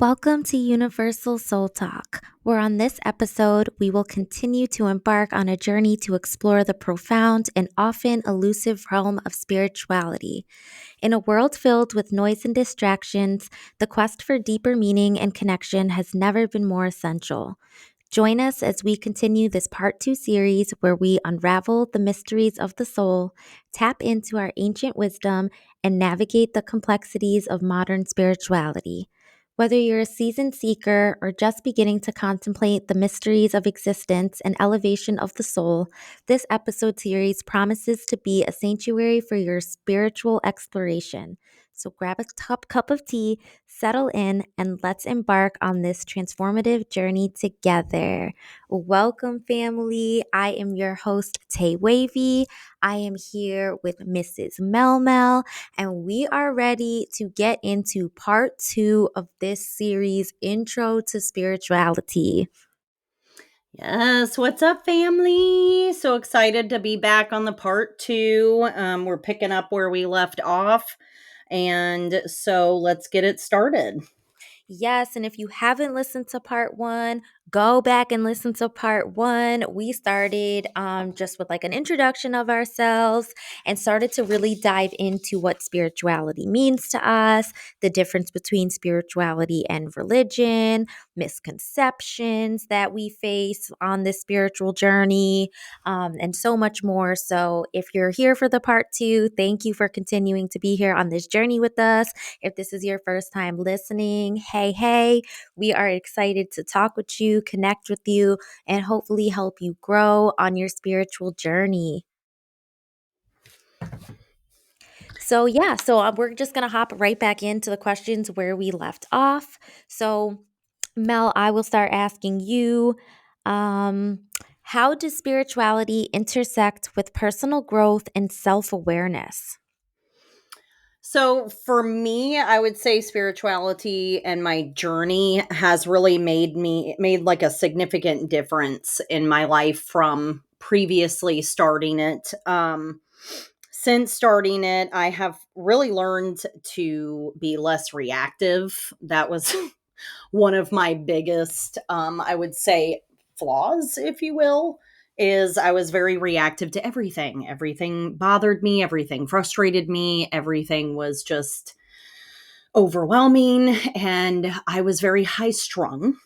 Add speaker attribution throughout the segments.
Speaker 1: Welcome to Universal Soul Talk, where on this episode, we will continue to embark on a journey to explore the profound and often elusive realm of spirituality. In a world filled with noise and distractions, the quest for deeper meaning and connection has never been more essential. Join us as we continue this part two series where we unravel the mysteries of the soul, tap into our ancient wisdom, and navigate the complexities of modern spirituality. Whether you're a seasoned seeker or just beginning to contemplate the mysteries of existence and elevation of the soul, this episode series promises to be a sanctuary for your spiritual exploration. So grab a cup of tea, settle in, and let's embark on this transformative journey together. Welcome, family. I am your host, Tay Wavy. I am here with Mrs. MelMel, and we are ready to get into part two of this series, Intro to Spirituality.
Speaker 2: Yes, what's up, family? So excited to be back on the part two. We're picking up where we left off. And so let's get it started.
Speaker 1: Yes, and if you haven't listened to part one, go back and listen to part one. We started just with like an introduction of ourselves and started to really dive into what spirituality means to us, the difference between spirituality and religion, misconceptions that we face on this spiritual journey, and so much more. So if you're here for the part two, thank you for continuing to be here on this journey with us. If this is your first time listening, hey, we are excited to talk with you, connect with you, and hopefully help you grow on your spiritual journey. So we're just going to hop right back into the questions where we left off. So, Mel, I will start asking you, um, how does spirituality intersect with personal growth and self awareness?
Speaker 2: So for me, I would say spirituality and my journey has really made like a significant difference in my life from previously starting it. Since starting it, I have really learned to be less reactive. That was one of my biggest, I would say, flaws, if you will, is I was very reactive to everything. Everything bothered me, everything frustrated me, everything was just overwhelming, and I was very high strung.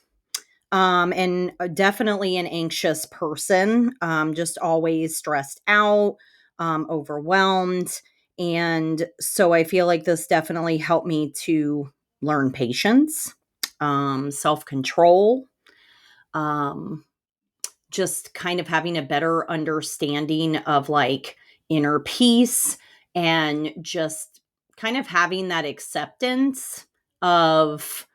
Speaker 2: And definitely an anxious person, just always stressed out, overwhelmed. And so I feel like this definitely helped me to learn patience, self control, um, just kind of having a better understanding of like inner peace and just kind of having that acceptance of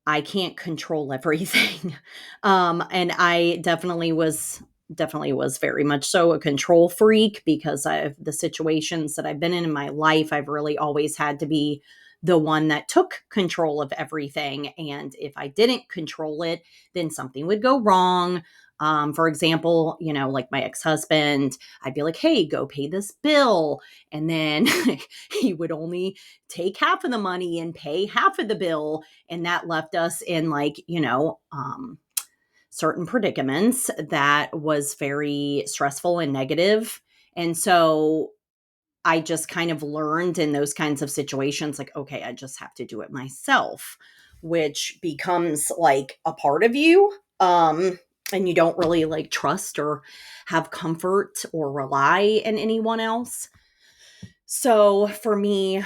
Speaker 2: I can't control everything. And I definitely was very much so a control freak because of the situations that I've been in my life. I've really always had to be the one that took control of everything. And if I didn't control it, then something would go wrong. For example, like my ex-husband, I'd be like, hey, go pay this bill. And then he would only take half of the money and pay half of the bill, and that left us in like certain predicaments that was very stressful and negative. And so I just kind of learned in those kinds of situations like, okay, I just have to do it myself, which becomes like a part of you. And you don't really like trust or have comfort or rely in anyone else. So for me,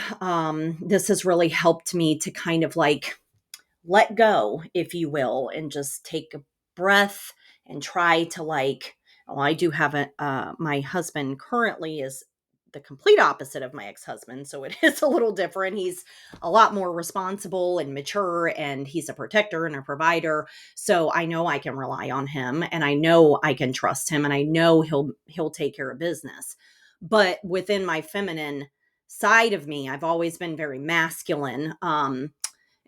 Speaker 2: this has really helped me to kind of like let go, if you will, and just take a breath and try to like, well, I do have my husband currently is the complete opposite of my ex-husband. So it is a little different. He's a lot more responsible and mature, and he's a protector and a provider. So I know I can rely on him, and I know I can trust him, and I know he'll take care of business. But within my feminine side of me, I've always been very masculine.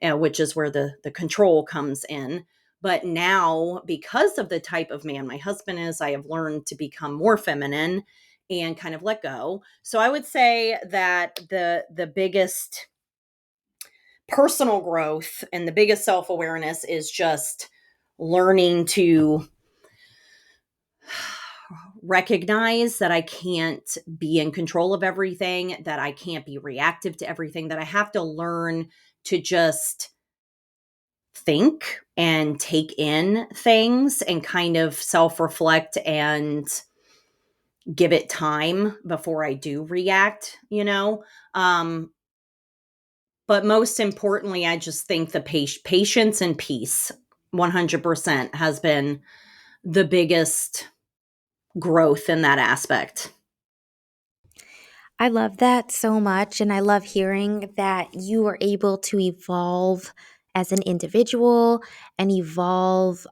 Speaker 2: Which is where the control comes in. But now, because of the type of man my husband is, I have learned to become more feminine and kind of let go. So I would say that the biggest personal growth and the biggest self awareness is just learning to recognize that I can't be in control of everything, that I can't be reactive to everything, that I have to learn to just think and take in things and kind of self reflect and give it time before I do react, you know? But most importantly, I just think the patience and peace 100% has been the biggest growth in that aspect.
Speaker 1: I love that so much. And I love hearing that you were able to evolve as an individual and evolve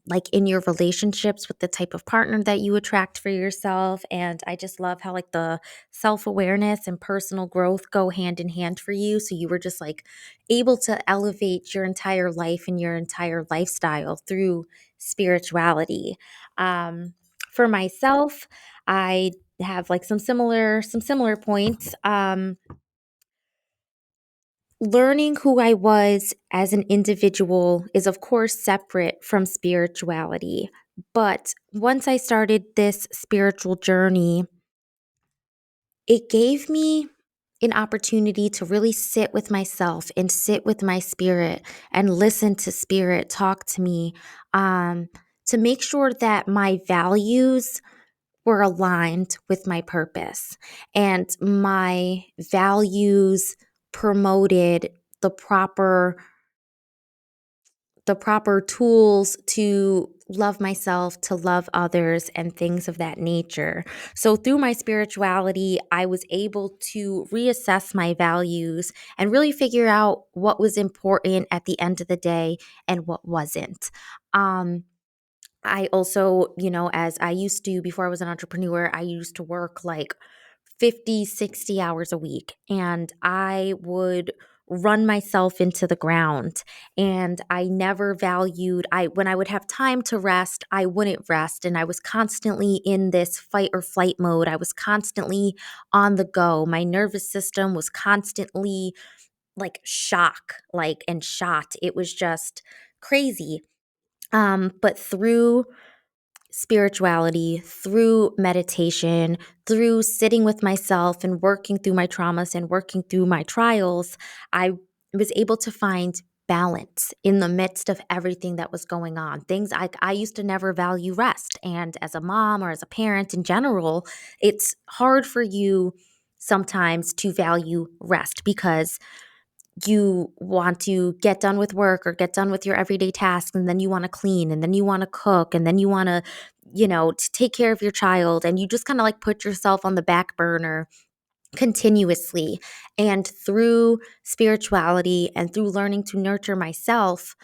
Speaker 1: like in your relationships with the type of partner that you attract for yourself. And I just love how like the self-awareness and personal growth go hand in hand for you. So you were just like able to elevate your entire life and your entire lifestyle through spirituality. Um, for myself, I have like some similar points. Learning who I was as an individual is of course separate from spirituality. But once I started this spiritual journey, it gave me an opportunity to really sit with myself and sit with my spirit and listen to spirit talk to me, um, to make sure that my values were aligned with my purpose and my values promoted the proper tools to love myself, to love others, and things of that nature. So, through my spirituality, I was able to reassess my values and really figure out what was important at the end of the day and what wasn't. Um, I also, as I used to, before I was an entrepreneur, I used to work like 50, 60 hours a week. And I would run myself into the ground. And I never valued, when I would have time to rest, I wouldn't rest. And I was constantly in this fight or flight mode. I was constantly on the go. My nervous system was constantly like and shot. It was just crazy. But through spirituality, through meditation, through sitting with myself and working through my traumas and working through my trials, I was able to find balance in the midst of everything that was going on. Things I used to never value rest. And as a mom or as a parent in general, it's hard for you sometimes to value rest because you want to get done with work or get done with your everyday tasks, and then you want to clean, and then you want to cook, and then you want to take care of your child, and you just kind of like put yourself on the back burner continuously. And through spirituality and through learning to nurture myself,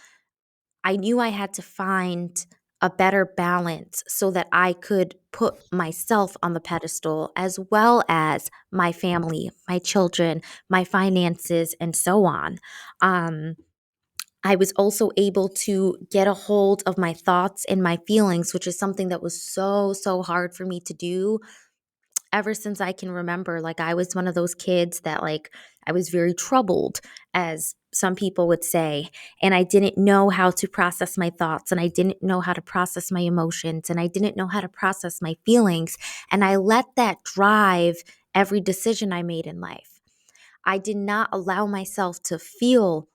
Speaker 1: I knew I had to find a better balance so that I could put myself on the pedestal as well as my family, my children, my finances, and so on. Um, I was also able to get a hold of my thoughts and my feelings, which is something that was so, so hard for me to do ever since I can remember. Like, I was one of those kids that, like, I was very troubled, as some people would say, and I didn't know how to process my thoughts, and I didn't know how to process my emotions, and I didn't know how to process my feelings, and I let that drive every decision I made in life. I did not allow myself to feel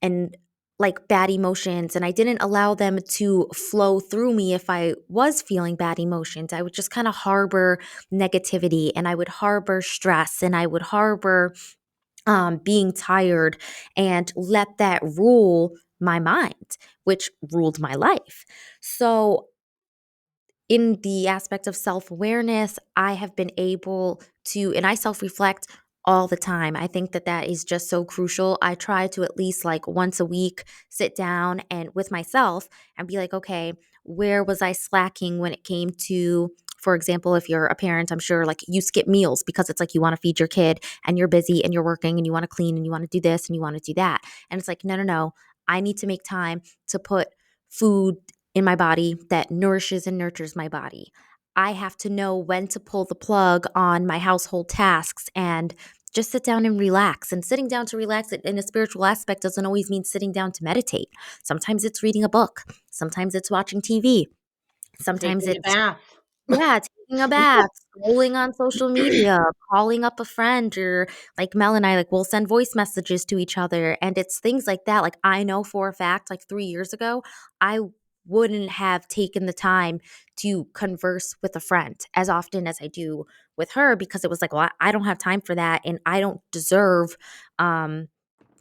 Speaker 1: and like bad emotions, and I didn't allow them to flow through me. If I was feeling bad emotions, I would just kind of harbor negativity, and I would harbor stress, and I would harbor being tired, and let that rule my mind, which ruled my life. So in the aspect of self-awareness, I have been able to, and I self-reflect all the time. I think that that is just so crucial. I try to at least like once a week sit down and with myself and be like, okay, where was I slacking when it came to, for example, if you're a parent, I'm sure like you skip meals because it's like you want to feed your kid and you're busy and you're working and you want to clean and you want to do this and you want to do that. And it's like, no, no, no. I need to make time to put food in my body that nourishes and nurtures my body. I have to know when to pull the plug on my household tasks and just sit down and relax. And sitting down to relax in a spiritual aspect doesn't always mean sitting down to meditate. Sometimes it's reading a book, sometimes it's watching TV, sometimes
Speaker 2: Taking a
Speaker 1: it's,
Speaker 2: bath.
Speaker 1: yeah, taking a bath, scrolling on social media, calling up a friend, or like Mel and I, like, we'll send voice messages to each other. And it's things like that. Like, I know for a fact, like 3 years ago, I wouldn't have taken the time to converse with a friend as often as I do with her, because it was like, well, I don't have time for that. And I don't deserve, um,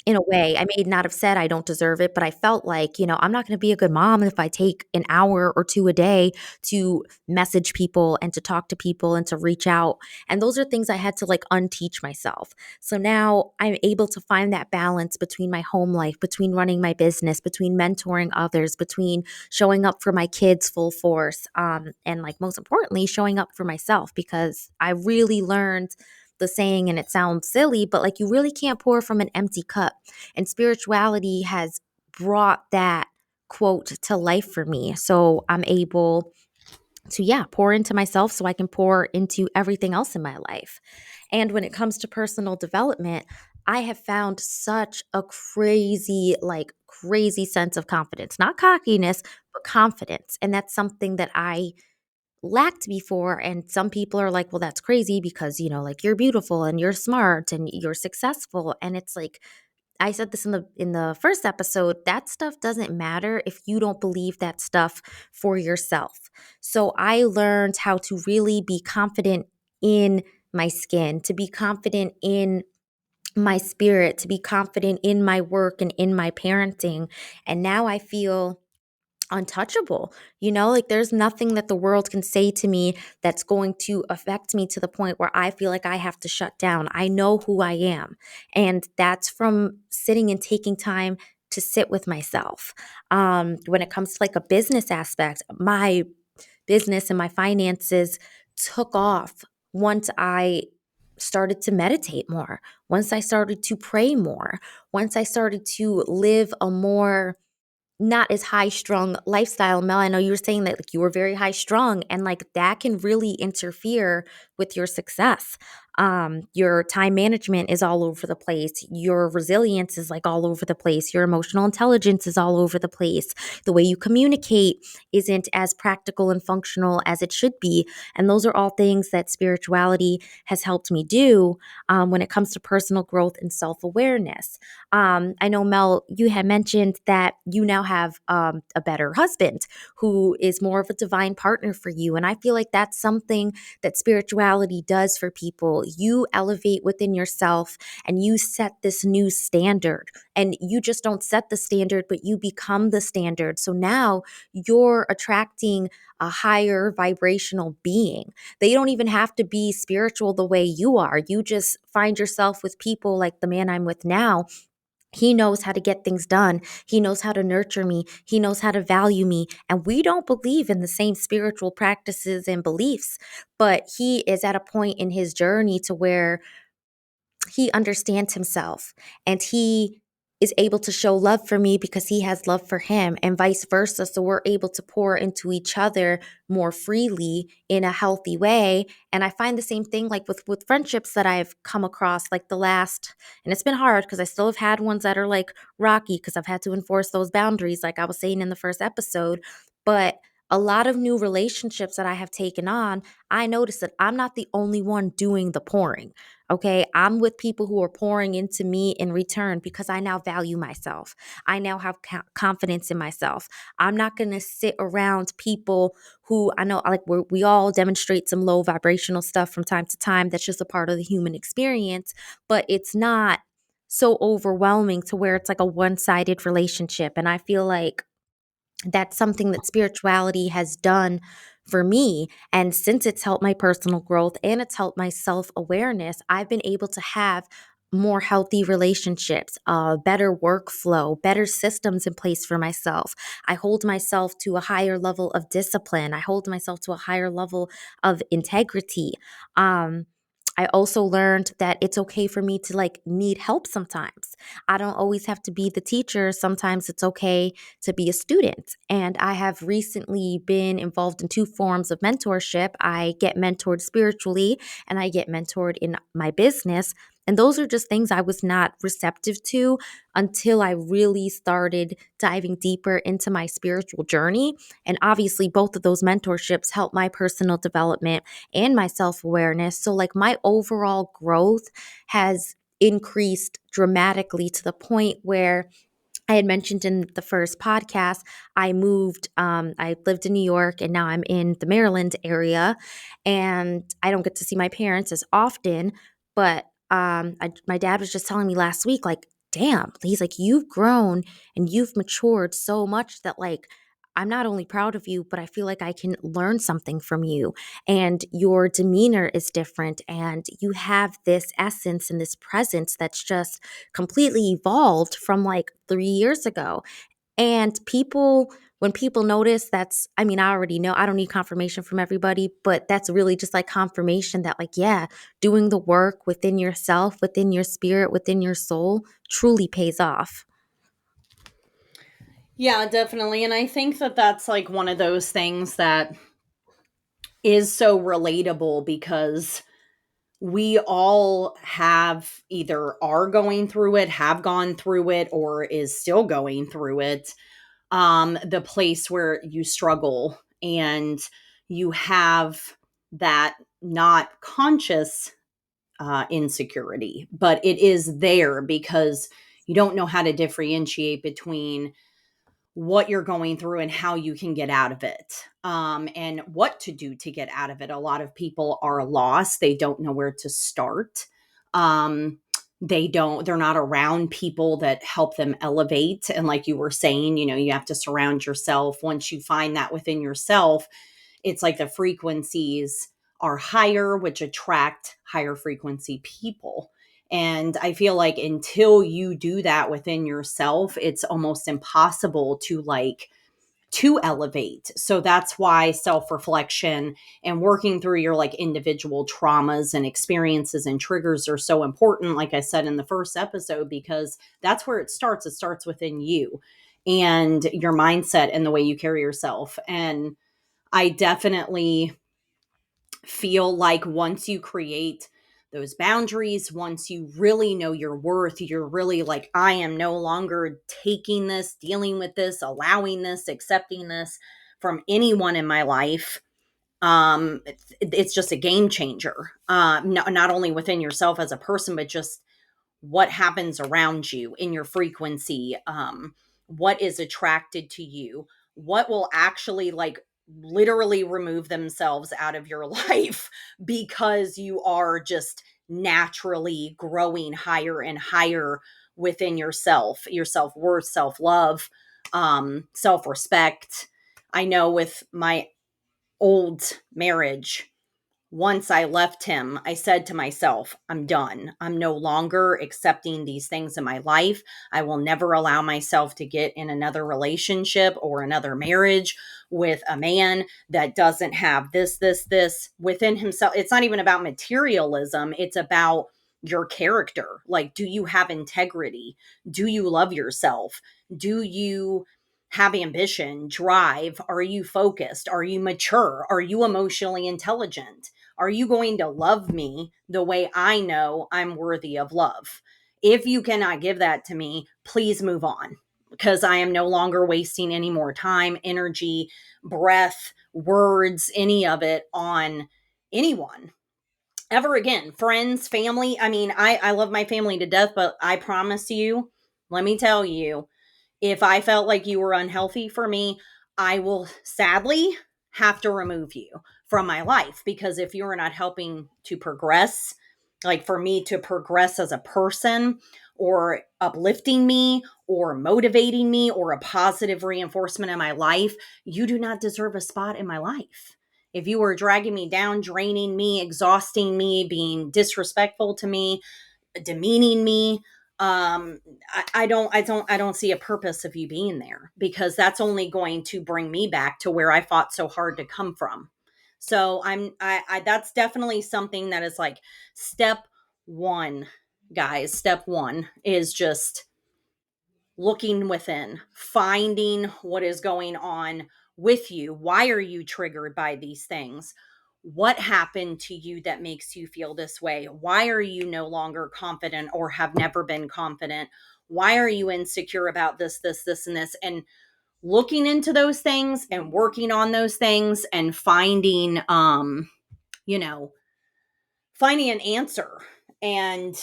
Speaker 1: in a way, I may not have said I don't deserve it, but I felt like, I'm not gonna be a good mom if I take an hour or 2 a day to message people and to talk to people and to reach out, and those are things I had to, like, unteach myself. So now I'm able to find that balance between my home life, between running my business, between mentoring others, between showing up for my kids full force, and, like, most importantly, showing up for myself, because I really learned the saying, and it sounds silly, but, like, you really can't pour from an empty cup. And spirituality has brought that quote to life for me. So I'm able to, yeah, pour into myself so I can pour into everything else in my life. And when it comes to personal development, I have found such a crazy, like, crazy sense of confidence, not cockiness, but confidence. And that's something that I lacked before. And some people are like, well, that's crazy because, like, you're beautiful and you're smart and you're successful. And it's like, I said this in the first episode, that stuff doesn't matter if you don't believe that stuff for yourself. So I learned how to really be confident in my skin, to be confident in my spirit, to be confident in my work and in my parenting. And now I feel untouchable. Like, there's nothing that the world can say to me that's going to affect me to the point where I feel like I have to shut down. I know who I am. And that's from sitting and taking time to sit with myself. When it comes to, like, a business aspect, my business and my finances took off once I started to meditate more, once I started to pray more, once I started to live a more not as high strung lifestyle. Mel, I know you were saying that, like, you were very high strung, and, like, that can really interfere with your success. Your time management is all over the place. Your resilience is, like, all over the place. Your emotional intelligence is all over the place. The way you communicate isn't as practical and functional as it should be. And those are all things that spirituality has helped me do, when it comes to personal growth and self awareness. I know, Mel, you had mentioned that you now have, a better husband who is more of a divine partner for you. And I feel like that's something that spirituality does for people. You elevate within yourself and you set this new standard. And you just don't set the standard, but you become the standard. So now you're attracting a higher vibrational being. They don't even have to be spiritual the way you are. You just find yourself with people like the man I'm with now. He knows how to get things done. He knows how to nurture me. He knows how to value me. And we don't believe in the same spiritual practices and beliefs, but he is at a point in his journey to where he understands himself, and he is able to show love for me because he has love for him, and vice versa. So we're able to pour into each other more freely in a healthy way. And I find the same thing, like, with friendships that I've come across, like the last, and it's been hard because I still have had ones that are, like, rocky because I've had to enforce those boundaries, like I was saying in the first episode. But a lot of new relationships that I have taken on, I notice that I'm not the only one doing the pouring. Okay, I'm with people who are pouring into me in return because I now value myself. I now have confidence in myself. I'm not going to sit around people who I know, like, we all demonstrate some low vibrational stuff from time to time. That's just a part of the human experience, but it's not so overwhelming to where it's like a one sided relationship. And I feel like that's something that spirituality has done for me. And since it's helped my personal growth and it's helped my self awareness, I've been able to have more healthy relationships, better workflow, better systems in place for myself. I hold myself to a higher level of discipline. I hold myself to a higher level of integrity. Um, I also learned that it's okay for me to, like, need help sometimes. I don't always have to be the teacher. Sometimes it's okay to be a student. And I have recently been involved in two forms of mentorship. I get mentored spiritually and I get mentored in my business. And those are just things I was not receptive to until I really started diving deeper into my spiritual journey. And obviously, both of those mentorships helped my personal development and my self awareness. So, like, my overall growth has increased dramatically to the point where I had mentioned in the first podcast, I moved, I lived in New York and now I'm in the Maryland area. And I don't get to see my parents as often, but my dad was just telling me last week, like, damn, he's like, you've grown and you've matured so much that, like, I'm not only proud of you, but I feel like I can learn something from you. And your demeanor is different. And you have this essence and this presence that's just completely evolved from like 3 years ago. And when people notice, I mean, I already know, I don't need confirmation from everybody, but that's really just like confirmation that, like, yeah, doing the work within yourself, within your spirit, within your soul truly pays off.
Speaker 2: Yeah, definitely. And I think that that's like one of those things that is so relatable because we all have either are going through it, have gone through it, or is still going through it. The place where you struggle and you have that not conscious insecurity, but it is there because you don't know how to differentiate between what you're going through and how you can get out of it, and what to do to get out of it. A lot of people are lost. They don't know where to start. Um, they're not around people that help them elevate. And like you were saying, you have to surround yourself. Once you find that within yourself, it's like the frequencies are higher, which attract higher frequency people. And I feel like until you do that within yourself, it's almost impossible to elevate. So that's why self-reflection and working through your like individual traumas and experiences and triggers are so important, like I said in the first episode, because that's where it starts. It starts within you and your mindset and the way you carry yourself. And I definitely feel like once you create those boundaries, once you really know your worth, you're really like, I am no longer taking this, dealing with this, allowing this, accepting this from anyone in my life. It's just a game changer. Not only within yourself as a person, but just what happens around you in your frequency, what is attracted to you, what will actually like literally remove themselves out of your life because you are just naturally growing higher and higher within yourself, your self-worth, self-love, self-respect. I know with my old marriage, once I left him, I said to myself, I'm done. I'm no longer accepting these things in my life. I will never allow myself to get in another relationship or another marriage with a man that doesn't have this within himself. It's not even about materialism, it's about your character. Like, do you have integrity? Do you love yourself? Do you have ambition, drive? Are you focused? Are you mature? Are you emotionally intelligent? Are you going to love me the way I know I'm worthy of love? If you cannot give that to me, please move on because I am no longer wasting any more time, energy, breath, words, any of it on anyone ever again. Friends, family. I mean, I love my family to death, but I promise you, let me tell you, if I felt like you were unhealthy for me, I will sadly have to remove you from my life because if you're not helping to progress, like for me to progress as a person or uplifting me or motivating me or a positive reinforcement in my life, you do not deserve a spot in my life. If you are dragging me down, draining me, exhausting me, being disrespectful to me, demeaning me, I don't see a purpose of you being there because that's only going to bring me back to where I fought so hard to come from. So I that's definitely something that is like step one, guys. Step one is just looking within, finding what is going on with you. Why are you triggered by these things? what happened to you that makes you feel this way? Why are you no longer confident or have never been confident? Why are you insecure about this, and this? And looking into those things and working on those things and finding, you know, finding an answer and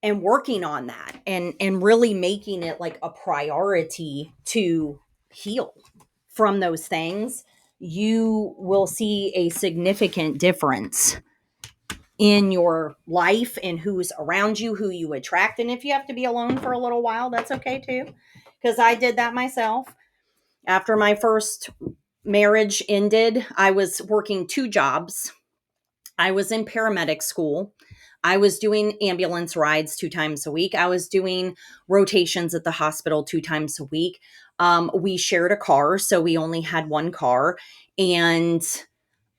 Speaker 2: working on that and really making it like a priority to heal from those things, you will see a significant difference in your life and who's around you, who you attract. And if you have to be alone for a little while, that's okay too, because I did that myself. After my first marriage ended, I was working two jobs. I was in paramedic school. I was doing ambulance rides 2 times a week. I was doing rotations at the hospital 2 times a week. We shared a car, so we only had one car. And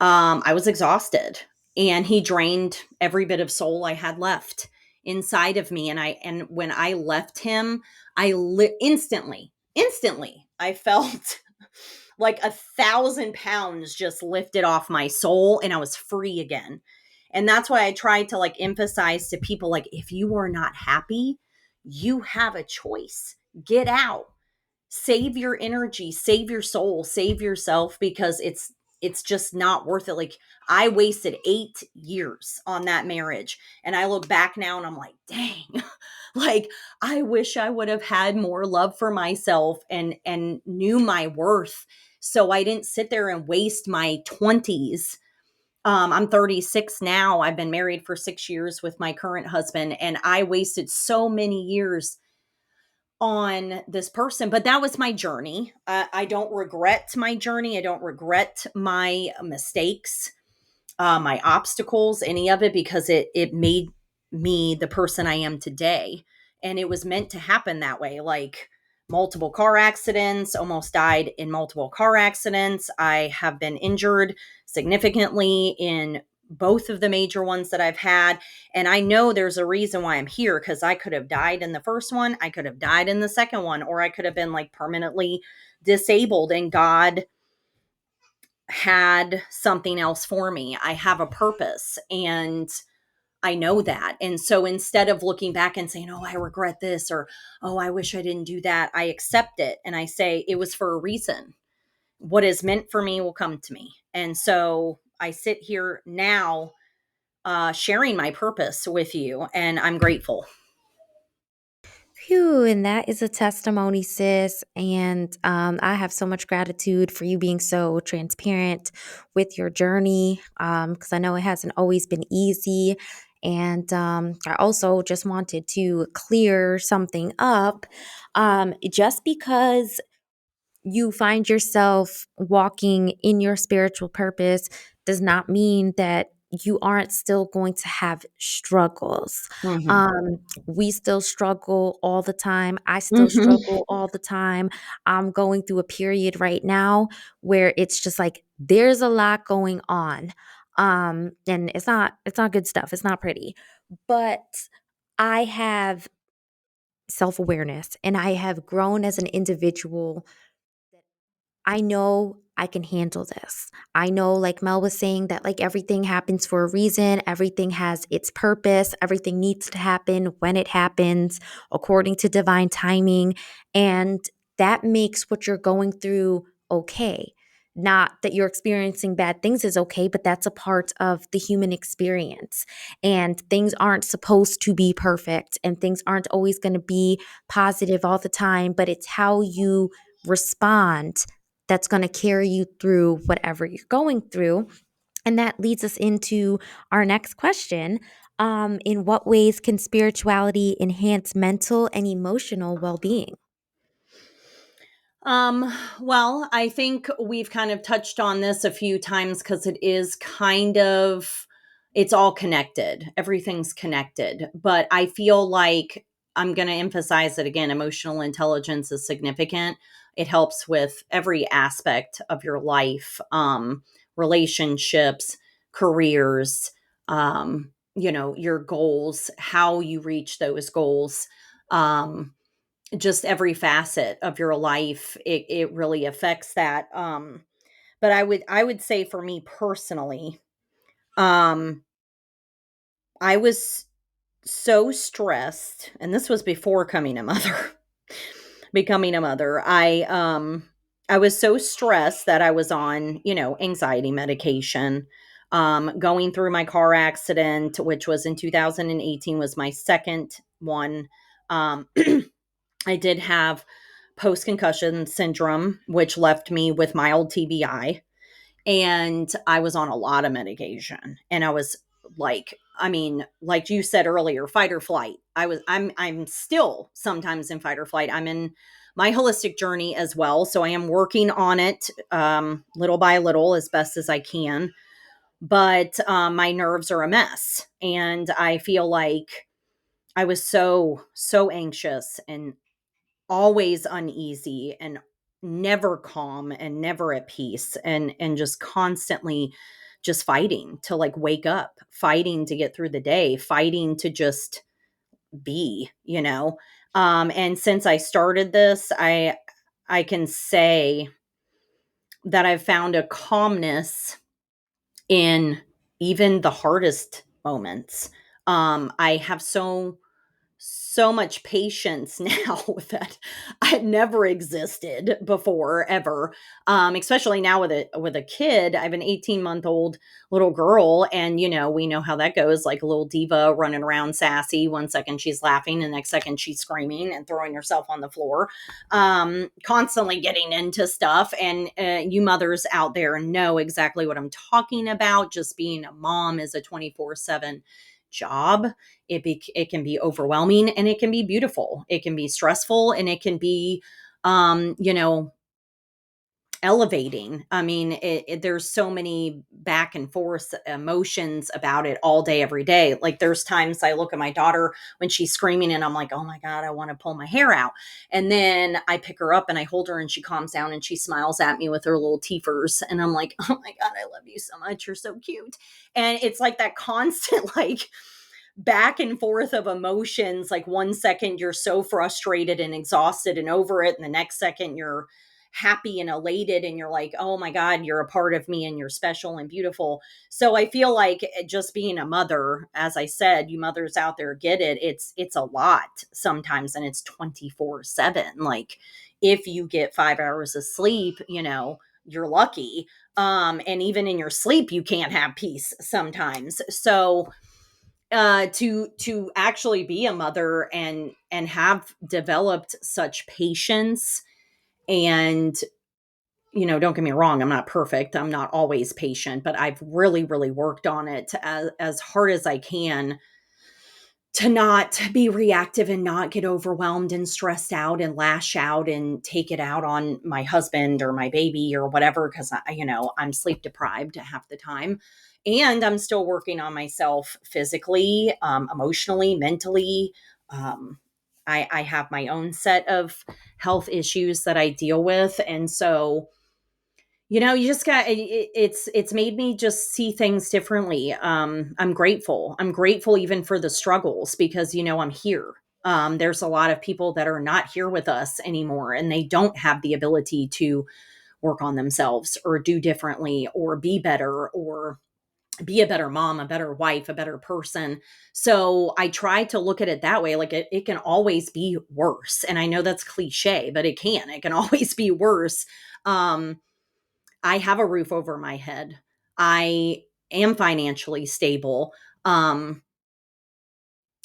Speaker 2: I was exhausted. And he drained every bit of soul I had left inside of me. And when I left him, instantly, I felt like 1,000 pounds just lifted off my soul and I was free again. And that's why I try to like emphasize to people, like, if you are not happy, you have a choice. Get out, save your energy, save your soul, save yourself, because it's just not worth it. Like, I wasted 8 years on that marriage, and I look back now and I'm like, dang, like, I wish I would have had more love for myself and knew my worth, so I didn't sit there and waste my 20s. I'm 36 now. I've been married for 6 years with my current husband, and I wasted so many years on this person. But that was my journey. I don't regret my journey. I don't regret my mistakes, my obstacles, any of it, because it made me the person I am today. And it was meant to happen that way. Like, multiple car accidents, almost died in multiple car accidents. I have been injured significantly in both of the major ones that I've had. And I know there's a reason why I'm here, because I could have died in the first one, I could have died in the second one, or I could have been like permanently disabled. And God had something else for me. I have a purpose, and I know that. And so instead of looking back and saying, oh, I regret this, or, oh, I wish I didn't do that, I accept it. And I say, it was for a reason. What is meant for me will come to me. And so I sit here now, sharing my purpose with you, and I'm grateful.
Speaker 1: Phew, and that is a testimony, sis. And I have so much gratitude for you being so transparent with your journey, because I know it hasn't always been easy. And I also just wanted to clear something up. Just because you find yourself walking in your spiritual purpose does not mean that you aren't still going to have struggles.
Speaker 2: Hmm.
Speaker 1: Um, we still struggle all the time. I still
Speaker 2: Hmm.
Speaker 1: struggle all the time. I'm going through a period right now where it's just like there's a lot going on. And it's not good stuff. It's not pretty. But I have self-awareness and I have grown as an individual. I know I can handle this. I know, like Mel was saying, that like everything happens for a reason, everything has its purpose, everything needs to happen when it happens according to divine timing. And that makes what you're going through okay. Not that you're experiencing bad things is okay, but that's a part of the human experience. And things aren't supposed to be perfect, and things aren't always going to be positive all the time, but it's how you respond that's going to carry you through whatever you're going through. And that leads us into our next question. In what ways can spirituality enhance mental and emotional well being?
Speaker 2: Um, well, I think we've kind of touched on this a few times, because it is kind of, it's all connected. Everything's connected. But I feel like I'm going to emphasize it again. Emotional intelligence is significant. It helps with every aspect of your life, relationships, careers, your goals, how you reach those goals. Just every facet of your life, it really affects that. But I would say, for me personally, Um, I was so stressed, and this was before coming a mother, becoming a mother. I was so stressed that I was on, anxiety medication. Going through my car accident, which was in 2018, was my second one. Um, I did have post concussion syndrome, which left me with mild TBI, and I was on a lot of medication, and I was like, I mean, like you said earlier, fight or flight. I'm still sometimes in fight or flight. I'm in my holistic journey as well, so I am working on it, little by little, as best as I can. But my nerves are a mess, and I feel like I was so anxious and always uneasy and never calm and never at peace, and just constantly just fighting to like wake up, fighting to get through the day, fighting to just be. And since I started this, I can say that I've found a calmness in even the hardest moments. I have so much patience now that had never existed before ever, especially now with a kid. I have an 18-month-old little girl, and we know how that goes, like a little diva running around sassy. One second she's laughing, the next second she's screaming and throwing herself on the floor, constantly getting into stuff. And you mothers out there know exactly what I'm talking about. Just being a mom is a 24/7 job. It can be overwhelming, and it can be beautiful. It can be stressful, and it can be um you know elevating. I mean, there's so many back and forth emotions about it all day, every day. Like, there's times I look at my daughter when she's screaming, and I'm like, oh my God, I want to pull my hair out. And then I pick her up and I hold her, and she calms down and she smiles at me with her little teethers. And I'm like, oh my God, I love you so much. You're so cute. And it's like that constant, like, back and forth of emotions. Like, one second you're so frustrated and exhausted and over it, and the next second you're happy and elated, and you're like, oh my God, you're a part of me and you're special and beautiful. So I feel like just being a mother, as I said, you mothers out there get it, it's a lot sometimes, and it's 24/7. Like, if you get 5 hours of sleep, you're lucky. And even in your sleep you can't have peace sometimes. So to actually be a mother and have developed such patience, and don't get me wrong, I'm not perfect, I'm not always patient, but I've really worked on it as hard as I can, to not be reactive and not get overwhelmed and stressed out and lash out and take it out on my husband or my baby or whatever, because I'm sleep deprived half the time, and I'm still working on myself physically, emotionally, mentally. Um, I have my own set of health issues that I deal with, and so you just got it's made me just see things differently. I'm grateful even for the struggles, because I'm here. There's a lot of people that are not here with us anymore, and they don't have the ability to work on themselves or do differently or be better or be a better mom, a better wife, a better person. So I try to look at it that way. Like, it can always be worse, and I know that's cliche, but it can always be worse. um I have a roof over my head. I am financially stable. Um,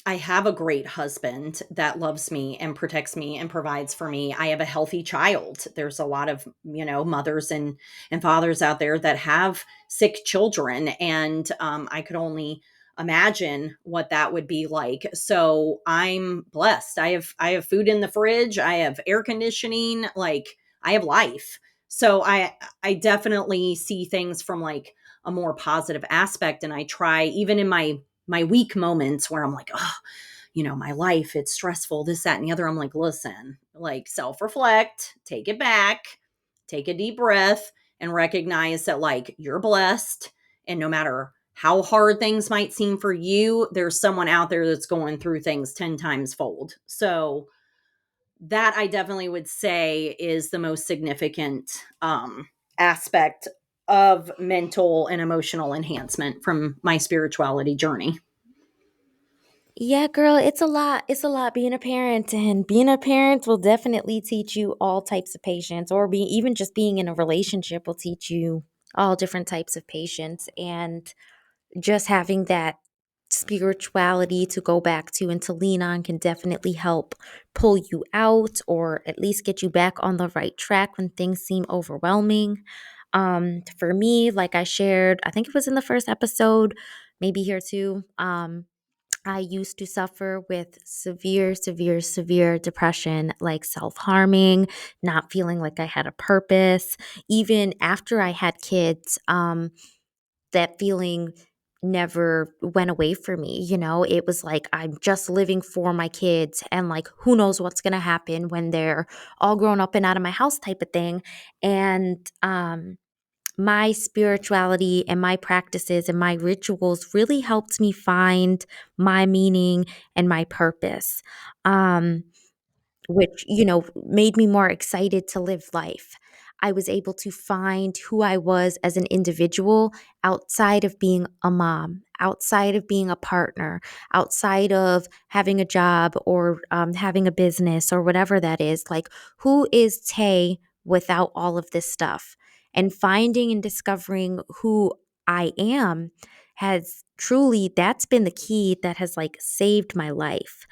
Speaker 2: I have a great husband that loves me and protects me and provides for me. I have a healthy child. There's a lot of, mothers and fathers out there that have sick children, and I could only imagine what that would be like. So I'm blessed. I have food in the fridge. I have air conditioning. Like, I have life. So I definitely see things from like a more positive aspect, and I try, even in my weak moments where I'm like, oh, my life, it's stressful, this, that, and the other. I'm like, listen, like, self reflect, take it back, take a deep breath, and recognize that, like, you're blessed. And no matter how hard things might seem for you, there's someone out there that's going through things 10 times fold. So that, I definitely would say, is the most significant aspect of mental and emotional enhancement from my spirituality journey.
Speaker 1: Yeah, girl, it's a lot. It's a lot being a parent, and being a parent will definitely teach you all types of patience, or be even just being in a relationship will teach you all different types of patience. And just having that spirituality to go back to and to lean on can definitely help pull you out, or at least get you back on the right track when things seem overwhelming. For me, like I shared, I think it was in the first episode, maybe here too. I used to suffer with severe, severe, severe depression, like self harming, not feeling like I had a purpose. Even after I had kids, that feeling never went away from me. It was like I'm just living for my kids, and like who knows what's going to happen when they're all grown up and out of my house type of thing. And my spirituality and my practices and my rituals really helped me find my meaning and my purpose. Um, which, made me more excited to live life. I was able to find who I was as an individual outside of being a mom, outside of being a partner, outside of having a job, or having a business, or whatever that is. Like, who is Tay without all of this stuff? And finding and discovering who I am has truly, that's been the key that has like saved my life.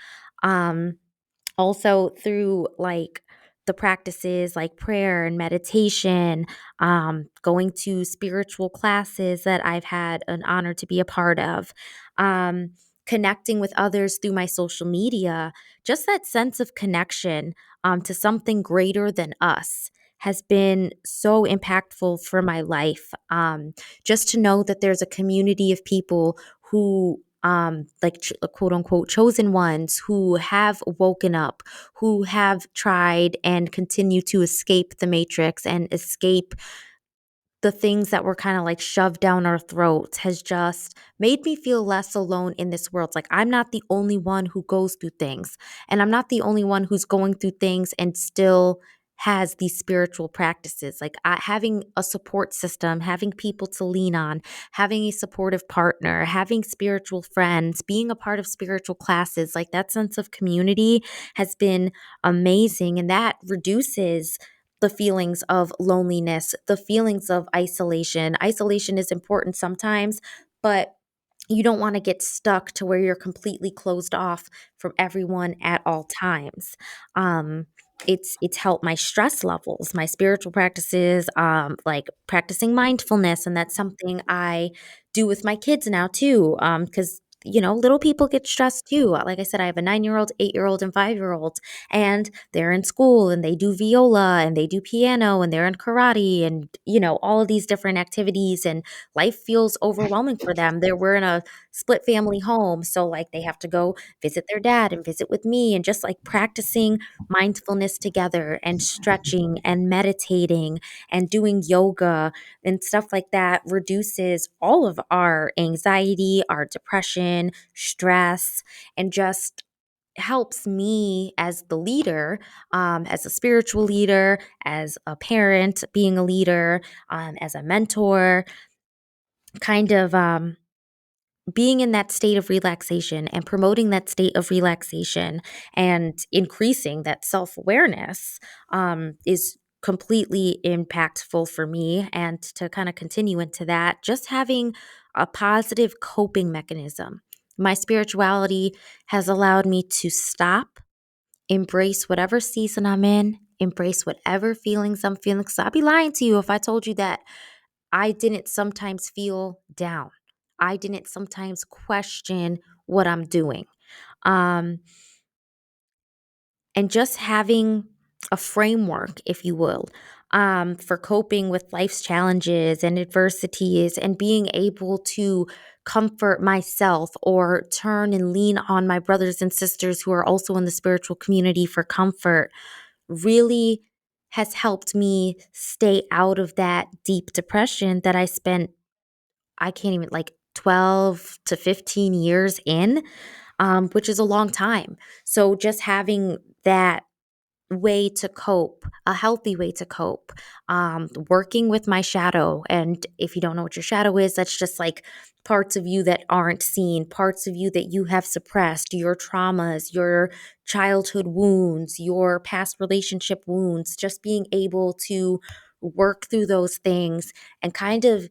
Speaker 1: Also through like the practices like prayer and meditation, going to spiritual classes that I've had an honor to be a part of, um, connecting with others through my social media. Just that sense of connection, to something greater than us has been so impactful for my life. Just to know that there's a community of people who, like, quote unquote chosen ones, who have woken up, who have tried and continue to escape the matrix and escape the things that were kind of like shoved down our throats, has just made me feel less alone in this world. Like, I'm not the only one who goes through things, and I'm not the only one who's going through things and still has these spiritual practices. Like, having a support system, having people to lean on, having a supportive partner, having spiritual friends, being a part of spiritual classes, like that sense of community has been amazing. And that reduces the feelings of loneliness, the feelings of isolation. Isolation is important sometimes, but you don't want to get stuck to where you're completely closed off from everyone at all times. Um, it's helped my stress levels, my spiritual practices, like practicing mindfulness, and that's something I do with my kids now too. Because little people get stressed too. Like I said, I have a 9-year-old, 8-year-old, and 5-year-old, and they're in school and they do viola and they do piano and they're in karate and all of these different activities, and life feels overwhelming for them. We're in a split family home, so like they have to go visit their dad and visit with me, and just like practicing mindfulness together and stretching and meditating and doing yoga and stuff like that reduces all of our anxiety, our depression, stress, and just helps me as the leader, as a spiritual leader, as a parent, being a leader, as a mentor, kind of being in that state of relaxation and promoting that state of relaxation and increasing that self awareness, is completely impactful for me. And to kind of continue into that, just having a positive coping mechanism. My spirituality has allowed me to stop, embrace whatever season I'm in, embrace whatever feelings I'm feeling. Because I'd be lying to you if I told you that I didn't sometimes feel down. I didn't sometimes question what I'm doing. Um, and just having a framework, if you will, for coping with life's challenges and adversities, and being able to comfort myself or turn and lean on my brothers and sisters who are also in the spiritual community for comfort, really has helped me stay out of that deep depression that I spent, I can't even, like 12 to 15 years in, which is a long time. So just having that way to cope, a healthy way to cope. Working with my shadow. And if you don't know what your shadow is, that's just like parts of you that aren't seen, parts of you that you have suppressed, your traumas, your childhood wounds, your past relationship wounds, just being able to work through those things and kind of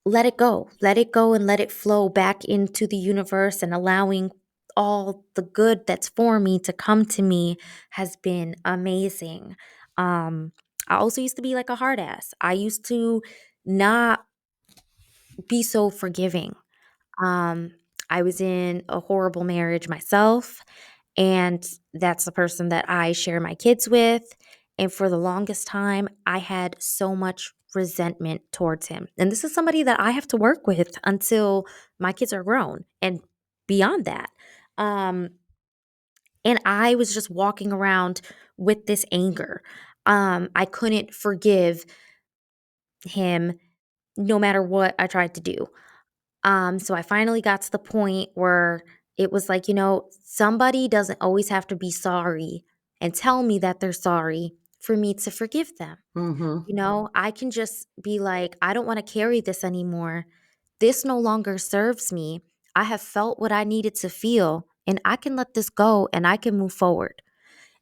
Speaker 1: let it go and let it flow back into the universe, and allowing all the good that's for me to come to me has been amazing. I also used to be like a hard ass. I used to not be so forgiving. um I was in a horrible marriage myself, and that's the person that I share my kids with. And for the longest time, I had so much resentment towards him. And this is somebody that I have to work with until my kids are grown and beyond that. Um, and I was just walking around with this anger. I couldn't forgive him no matter what I tried to do. So I finally got to the point where it was like, somebody doesn't always have to be sorry and tell me that they're sorry for me to forgive them.
Speaker 2: Mm-hmm.
Speaker 1: I can just be like, I don't want to carry this anymore. This no longer serves me. I have felt what I needed to feel, and I can let this go and I can move forward.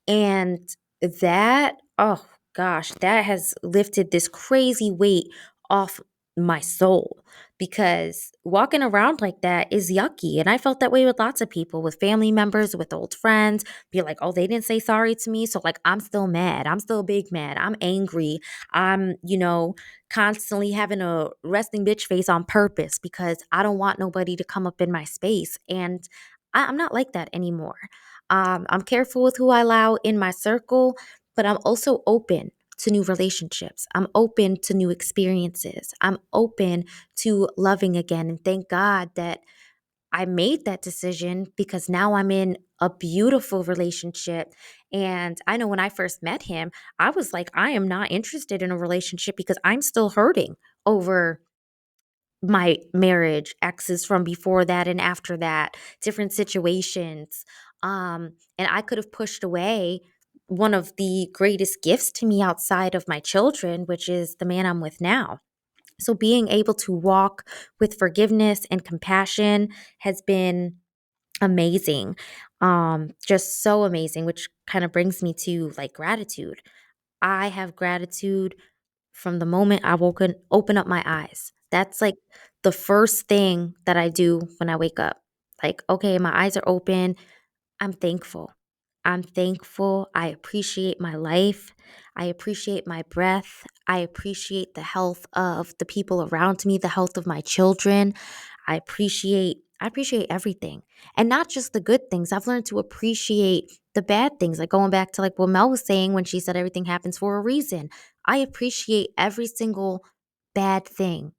Speaker 1: And that, oh gosh, that has lifted this crazy weight off my soul, because walking around like that is yucky. And I felt that way with lots of people, with family members, with old friends. Be like, oh, they didn't say sorry to me. So, like, I'm still mad. I'm still big mad. I'm angry. I'm, constantly having a resting bitch face on purpose because I don't want nobody to come up in my space. And I'm not like that anymore. I'm careful with who I allow in my circle, but I'm also open to new relationships. I'm open to new experiences. I'm open to loving again. And thank God that I made that decision, because now I'm in a beautiful relationship. And I know when I first met him, I was like, I am not interested in a relationship because I'm still hurting over my marriage, exes from before that and after that, different situations. And I could have pushed away one of the greatest gifts to me outside of my children, which is the man I'm with now. So being able to walk with forgiveness and compassion has been amazing. Just so amazing, which kind of brings me to like gratitude. I have gratitude from the moment I open up my eyes. That's like the first thing that I do when I wake up. Like, okay, my eyes are open. I'm thankful. I'm thankful. I appreciate my life. I appreciate my breath. I appreciate the health of the people around me, the health of my children. I appreciate everything. And not just the good things. I've learned to appreciate the bad things. Like going back to like what Mel was saying when she said everything happens for a reason. I appreciate every single bad thing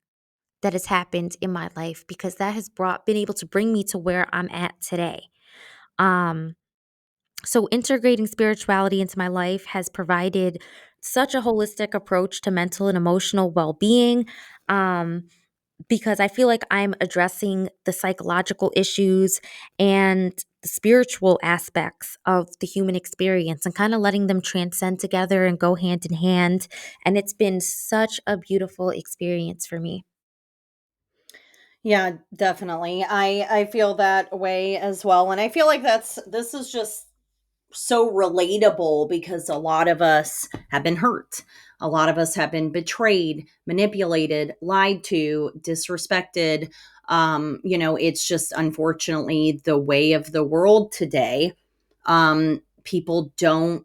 Speaker 1: that has happened in my life, because that has been able to bring me to where I'm at today. Um so, integrating spirituality into my life has provided such a holistic approach to mental and emotional well being, um, because I feel like I'm addressing the psychological issues and the spiritual aspects of the human experience and kind of letting them transcend together and go hand in hand. And it's been such a beautiful experience for me.
Speaker 2: Yeah, definitely. I feel that way as well, and I feel like this is just so relatable because a lot of us have been hurt. A lot of us have been betrayed, manipulated, lied to, disrespected. It's just unfortunately the way of the world today. People don't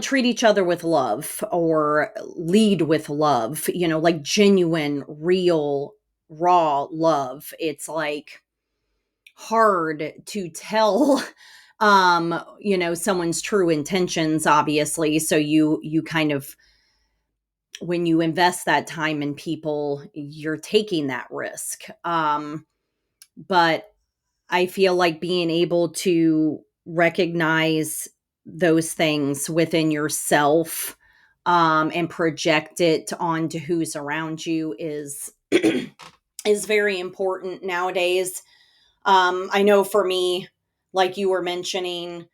Speaker 2: treat each other with love or lead with love, like genuine, real, raw love. It's like hard to tell someone's true intentions, obviously. So you kind of, when you invest that time in people, you're taking that risk. But I feel like being able to recognize those things within yourself, and project it onto who's around you is very important nowadays. I know for me, like you were mentioning,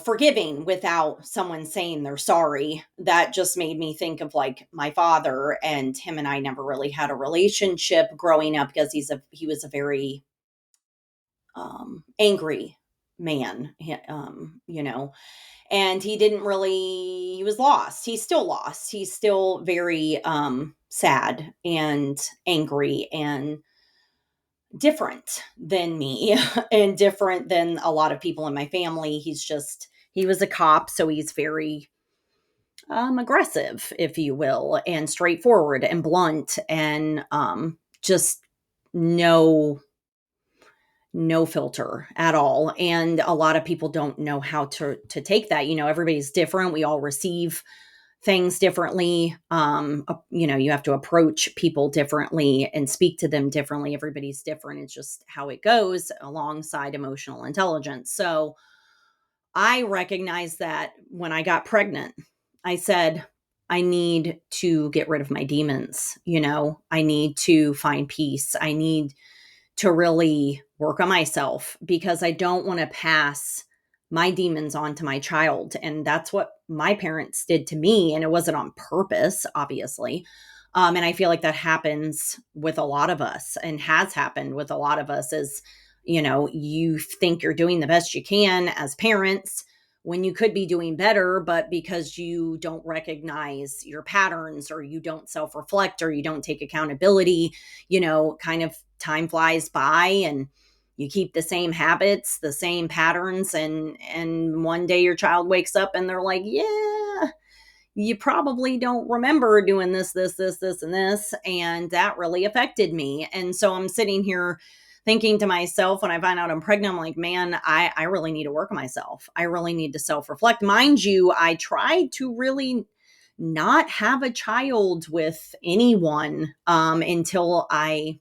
Speaker 2: forgiving without someone saying they're sorry. That just made me think of like my father, and him and I never really had a relationship growing up because he was a very angry man, and he didn't really, he was lost. He's still lost. He's still very sad and angry and different than me and different than a lot of people in my family. He was a cop, so he's very aggressive, if you will, and straightforward and blunt, and just no no filter at all. And a lot of people don't know how to take that. Everybody's different. We all receive things differently. You have to approach people differently and speak to them differently. Everybody's different. It's just how it goes alongside emotional intelligence. So I recognized that when I got pregnant. I said, I need to get rid of my demons. I need to find peace. I need to really work on myself because I don't want to pass my demons on to my child. And that's what my parents did to me. And it wasn't on purpose, obviously. And I feel like that happens with a lot of us, and has happened with a lot of us, is, you think you're doing the best you can as parents when you could be doing better, but because you don't recognize your patterns, or you don't self-reflect, or you don't take accountability, kind of time flies by, and you keep the same habits, the same patterns, and one day your child wakes up and they're like, yeah, you probably don't remember doing this, and this. And that really affected me. And so I'm sitting here thinking to myself, when I find out I'm pregnant, I'm like, man, I really need to work on myself. I really need to self-reflect. Mind you, I tried to really not have a child with anyone until I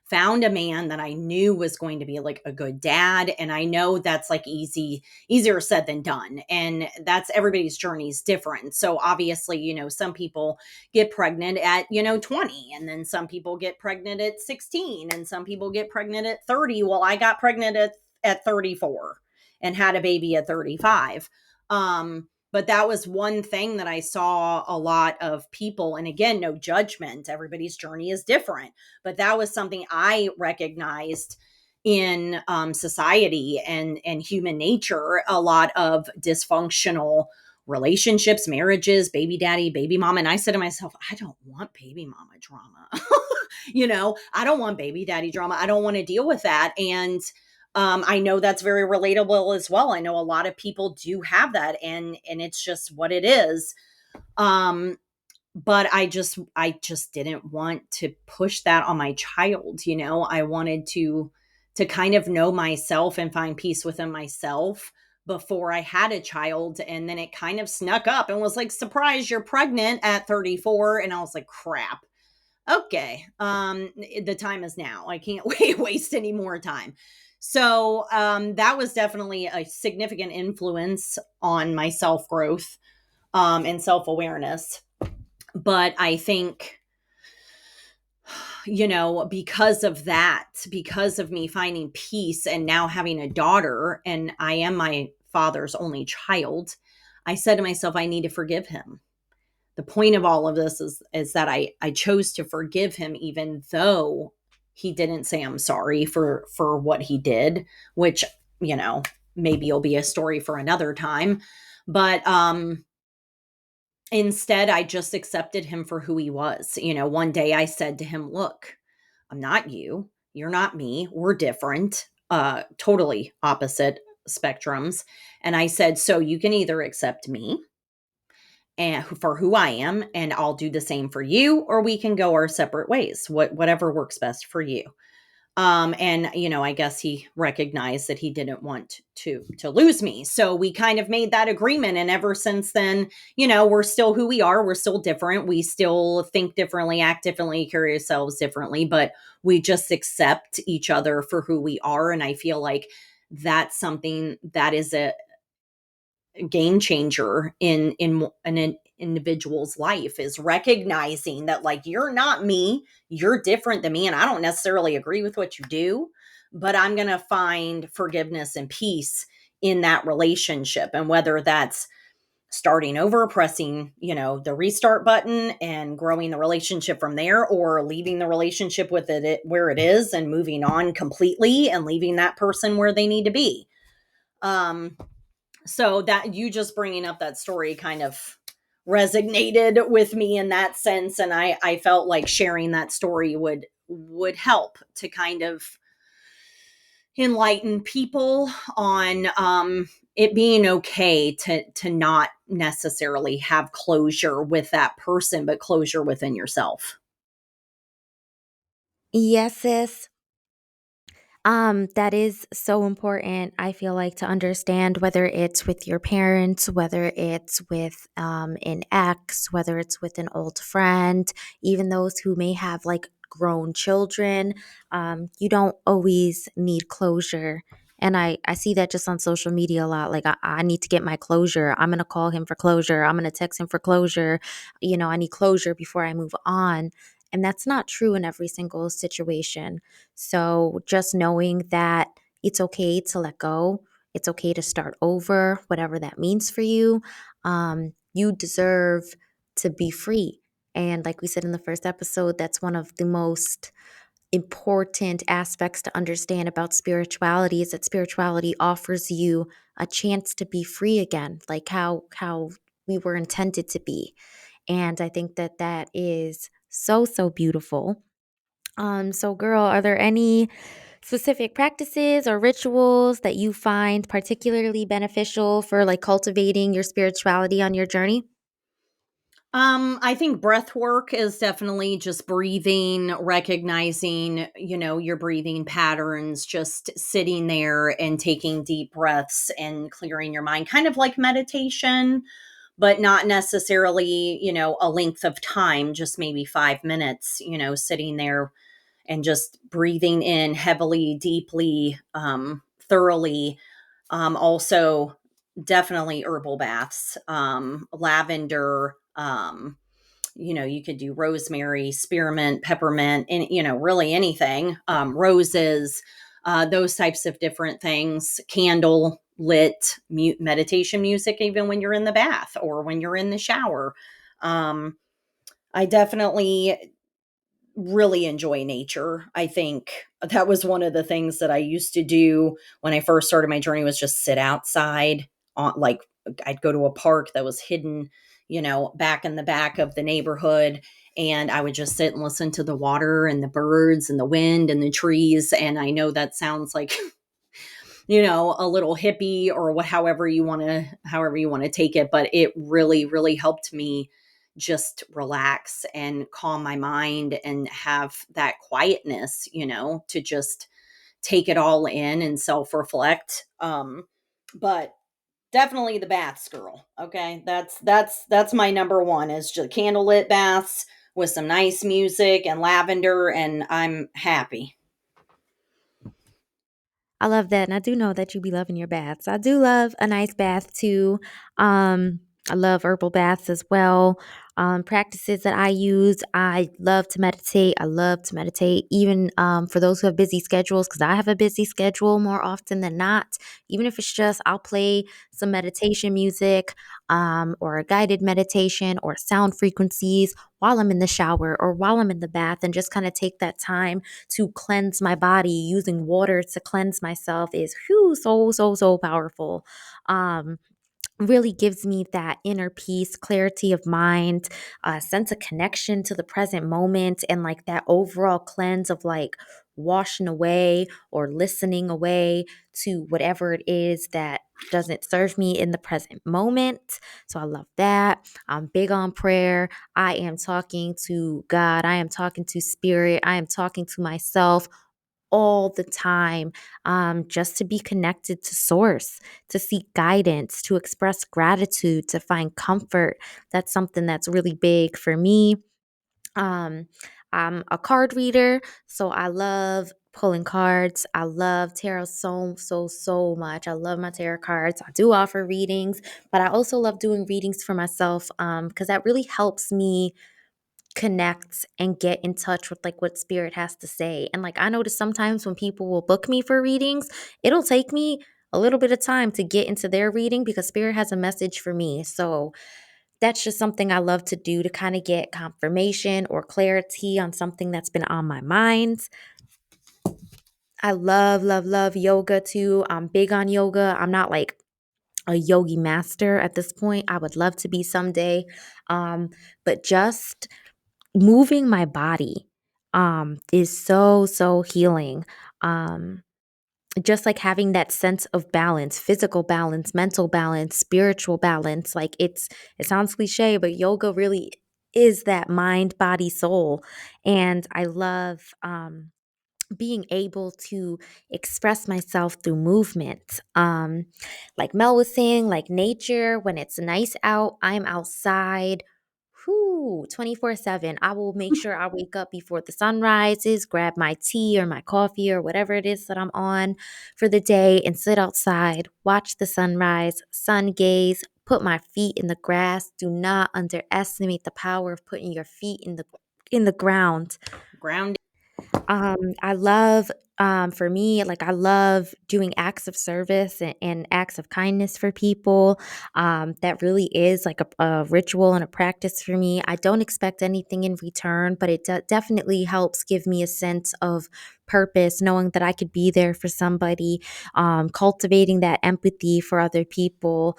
Speaker 2: found a man that I knew was going to be like a good dad. And I know that's like easier said than done. And that's, everybody's journey is different. So obviously, some people get pregnant at, 20, and then some people get pregnant at 16, and some people get pregnant at 30. Well, I got pregnant at 34 and had a baby at 35. But that was one thing that I saw a lot of people, and again, no judgment, everybody's journey is different, but that was something I recognized in society and human nature. A lot of dysfunctional relationships, marriages, baby daddy, baby mama. And I said to myself, I don't want baby mama drama. I don't want baby daddy drama. I don't want to deal with that. And I know that's very relatable as well. I know a lot of people do have that, and it's just what it is. Um, but I just didn't want to push that on my child. I wanted to kind of know myself and find peace within myself before I had a child. And then it kind of snuck up and was like, surprise, you're pregnant at 34. And I was like, crap. Okay. The time is now. I can't waste any more time. So that was definitely a significant influence on my self growth and self awareness. But I think, because of that, because of me finding peace and now having a daughter, and I am my father's only child, I said to myself, I need to forgive him. The point of all of this is that I chose to forgive him, even though he didn't say I'm sorry for what he did, which, maybe will be a story for another time. But instead, I just accepted him for who he was. One day I said to him, look, I'm not you. You're not me. We're different, totally opposite spectrums. And I said, so you can either accept me and for who I am, and I'll do the same for you, or we can go our separate ways, whatever works best for you. And I guess he recognized that he didn't want to lose me. So we kind of made that agreement. And ever since then, we're still who we are. We're still different. We still think differently, act differently, carry ourselves differently, but we just accept each other for who we are. And I feel like that's something that is a game changer in an individual's life, is recognizing that, like, you're not me, you're different than me, and I don't necessarily agree with what you do, but I'm going to find forgiveness and peace in that relationship. And whether that's starting over, pressing, the restart button and growing the relationship from there, or leaving the relationship with it where it is and moving on completely and leaving that person where they need to be. Um, so that you just bringing up that story kind of resonated with me in that sense. And I felt like sharing that story would help to kind of enlighten people on it being okay to not necessarily have closure with that person, but closure within yourself.
Speaker 1: Yes, sis. That is so important. I feel like to understand whether it's with your parents, whether it's with an ex, whether it's with an old friend, even those who may have like grown children. You don't always need closure. And I see that just on social media a lot. Like, I need to get my closure. I'm going to call him for closure. I'm going to text him for closure. I need closure before I move on. And that's not true in every single situation. So just knowing that it's okay to let go, it's okay to start over, whatever that means for you. You deserve to be free. And like we said in the first episode, that's one of the most important aspects to understand about spirituality is that spirituality offers you a chance to be free again, like how we were intended to be. And I think that that is so beautiful. So girl, are there any specific practices or rituals that you find particularly beneficial for like cultivating your spirituality on your journey?
Speaker 2: I think breath work is definitely just breathing, recognizing, your breathing patterns, just sitting there and taking deep breaths and clearing your mind, kind of like meditation, but not necessarily, a length of time, just maybe 5 minutes, sitting there and just breathing in heavily, deeply, thoroughly. Also, definitely herbal baths, lavender. You could do rosemary, spearmint, peppermint, and really anything. Roses, those types of different things. Candle lit meditation music, even when you're in the bath or when you're in the shower. Um, I definitely really enjoy nature. I think that was one of the things that I used to do when I first started my journey was just sit outside on like I'd go to a park that was hidden, back in the back of the neighborhood, and I would just sit and listen to the water and the birds and the wind and the trees. And I know that sounds like a little hippie or what however you want to take it, but it really helped me just relax and calm my mind and have that quietness, to just take it all in and self-reflect. But definitely the baths, girl. Okay, that's my number one is just candlelit baths with some nice music and lavender, and I'm happy.
Speaker 1: I love that. And I do know that you be loving your baths. I do love a nice bath too. I love herbal baths as well. Practices that I use, I love to meditate. I love to meditate, even for those who have busy schedules, because I have a busy schedule more often than not. Even if it's just, I'll play some meditation music or a guided meditation or sound frequencies while I'm in the shower or while I'm in the bath and just kind of take that time to cleanse my body. Using water to cleanse myself is so powerful. Um, Really gives me that inner peace, clarity of mind, a sense of connection to the present moment, and like that overall cleanse of like washing away or listening away to whatever it is that doesn't serve me in the present moment. So I love that. I'm big on prayer. I am talking to God. I am talking to spirit. I am talking to myself all the time, just to be connected to source, to seek guidance, to express gratitude, to find comfort. That's something that's really big for me. um, I'm a card reader, so I love pulling cards. I love tarot so much. I love my tarot cards. I do offer readings, but I also love doing readings for myself because that really helps me connect and get in touch with like what spirit has to say. And like I notice sometimes when people will book me for readings, it'll take me a little bit of time to get into their reading because spirit has a message for me. So that's just something I love to do to kind of get confirmation or clarity on something that's been on my mind. I love, love, love yoga too. I'm big on yoga. I'm not like a yogi master at this point. I would love to be someday. Um, but just moving my body is so, so healing. Um, just like having that sense of balance, physical balance, mental balance, spiritual balance. Like it sounds cliche, but yoga really is that mind, body, soul. And I love being able to express myself through movement. Like Mel was saying, like nature, when it's nice out, I'm outside. 24/7. I will make sure I wake up before the sun rises, grab my tea or my coffee or whatever it is that I'm on for the day and sit outside, watch the sunrise, sun gaze, put my feet in the grass. Do not underestimate the power of putting your feet in the ground.
Speaker 2: Ground.
Speaker 1: I love, for me, like I love doing acts of service and acts of kindness for people. That really is like a ritual and a practice for me. I don't expect anything in return, but it definitely helps give me a sense of purpose, knowing that I could be there for somebody, cultivating that empathy for other people,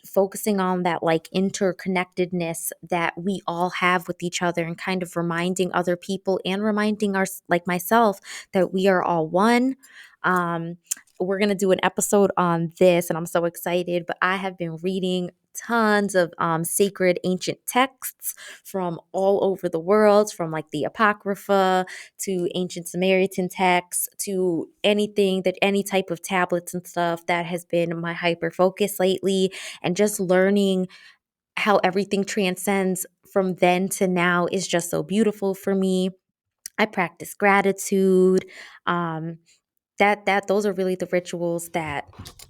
Speaker 1: focusing on that like interconnectedness that we all have with each other and kind of reminding other people and reminding us like myself that we are all one. um we're going to do an episode on this and I'm so excited, but I have been reading tons of sacred ancient texts from all over the world, from like the apocrypha to ancient Samaritan texts to anything that any type of tablets and stuff. That has been my hyper focus lately, and just learning how everything transcends from then to now is just so beautiful for me. I practice gratitude. Um, that those are really the rituals that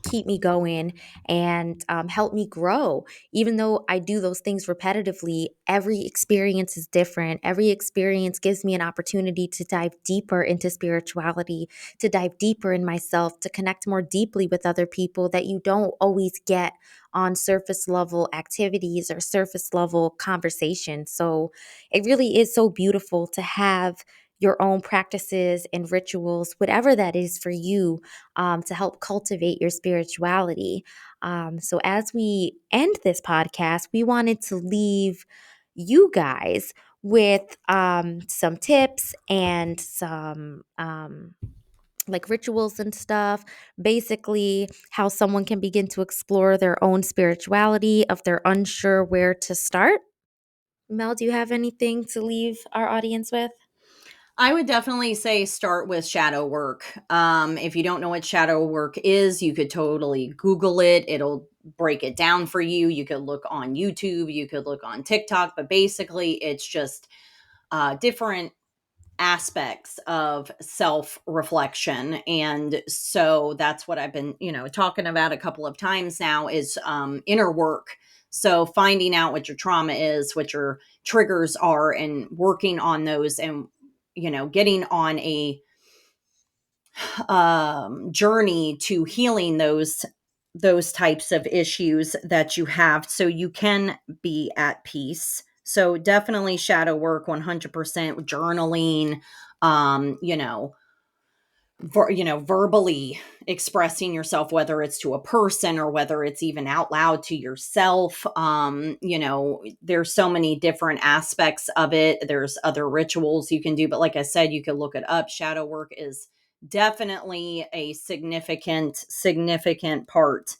Speaker 1: keep me going and help me grow. Even though I do those things repetitively, every experience is different. Every experience gives me an opportunity to dive deeper into spirituality, to dive deeper in myself, to connect more deeply with other people that you don't always get on surface level activities or surface level conversations. So it really is so beautiful to have your own practices and rituals, whatever that is for you, to help cultivate your spirituality. So, as we end this podcast, we wanted to leave you guys with some tips and some like rituals and stuff. Basically, how someone can begin to explore their own spirituality if they're unsure where to start. Mel, do you have anything to leave our audience with?
Speaker 2: I would definitely say start with shadow work. If you don't know what shadow work is, you could totally Google it. It'll break it down for you. You could look on YouTube, you could look on TikTok, but basically, it's just different aspects of self reflection. And so that's what I've been, talking about a couple of times now is inner work. So finding out what your trauma is, what your triggers are, and working on those, and getting on a journey to healing those types of issues that you have so you can be at peace. So definitely shadow work, 100% journaling, um you know verbally expressing yourself, whether it's to a person or whether it's even out loud to yourself. There's so many different aspects of it. There's other rituals you can do, but like I said, you can look it up. Shadow work is definitely a significant part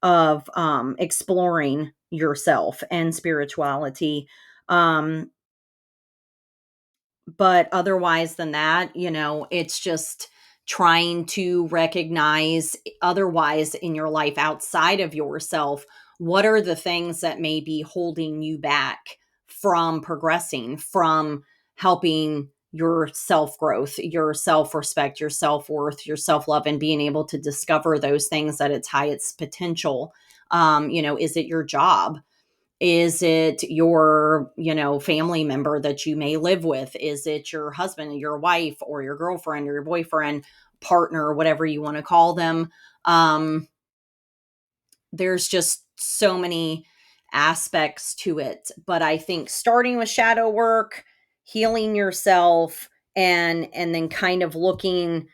Speaker 2: of exploring yourself and spirituality. But otherwise than that, it's just trying to recognize otherwise in your life outside of yourself, what are the things that may be holding you back from progressing, from helping your self growth, your self respect, your self worth, your self love, and being able to discover those things at its highest potential. Is it your job? Is it your, family member that you may live with? Is it your husband, your wife, or your girlfriend, or your boyfriend, partner, whatever you want to call them? Um, there's just so many aspects to it. But I think starting with shadow work, healing yourself, and then kind of looking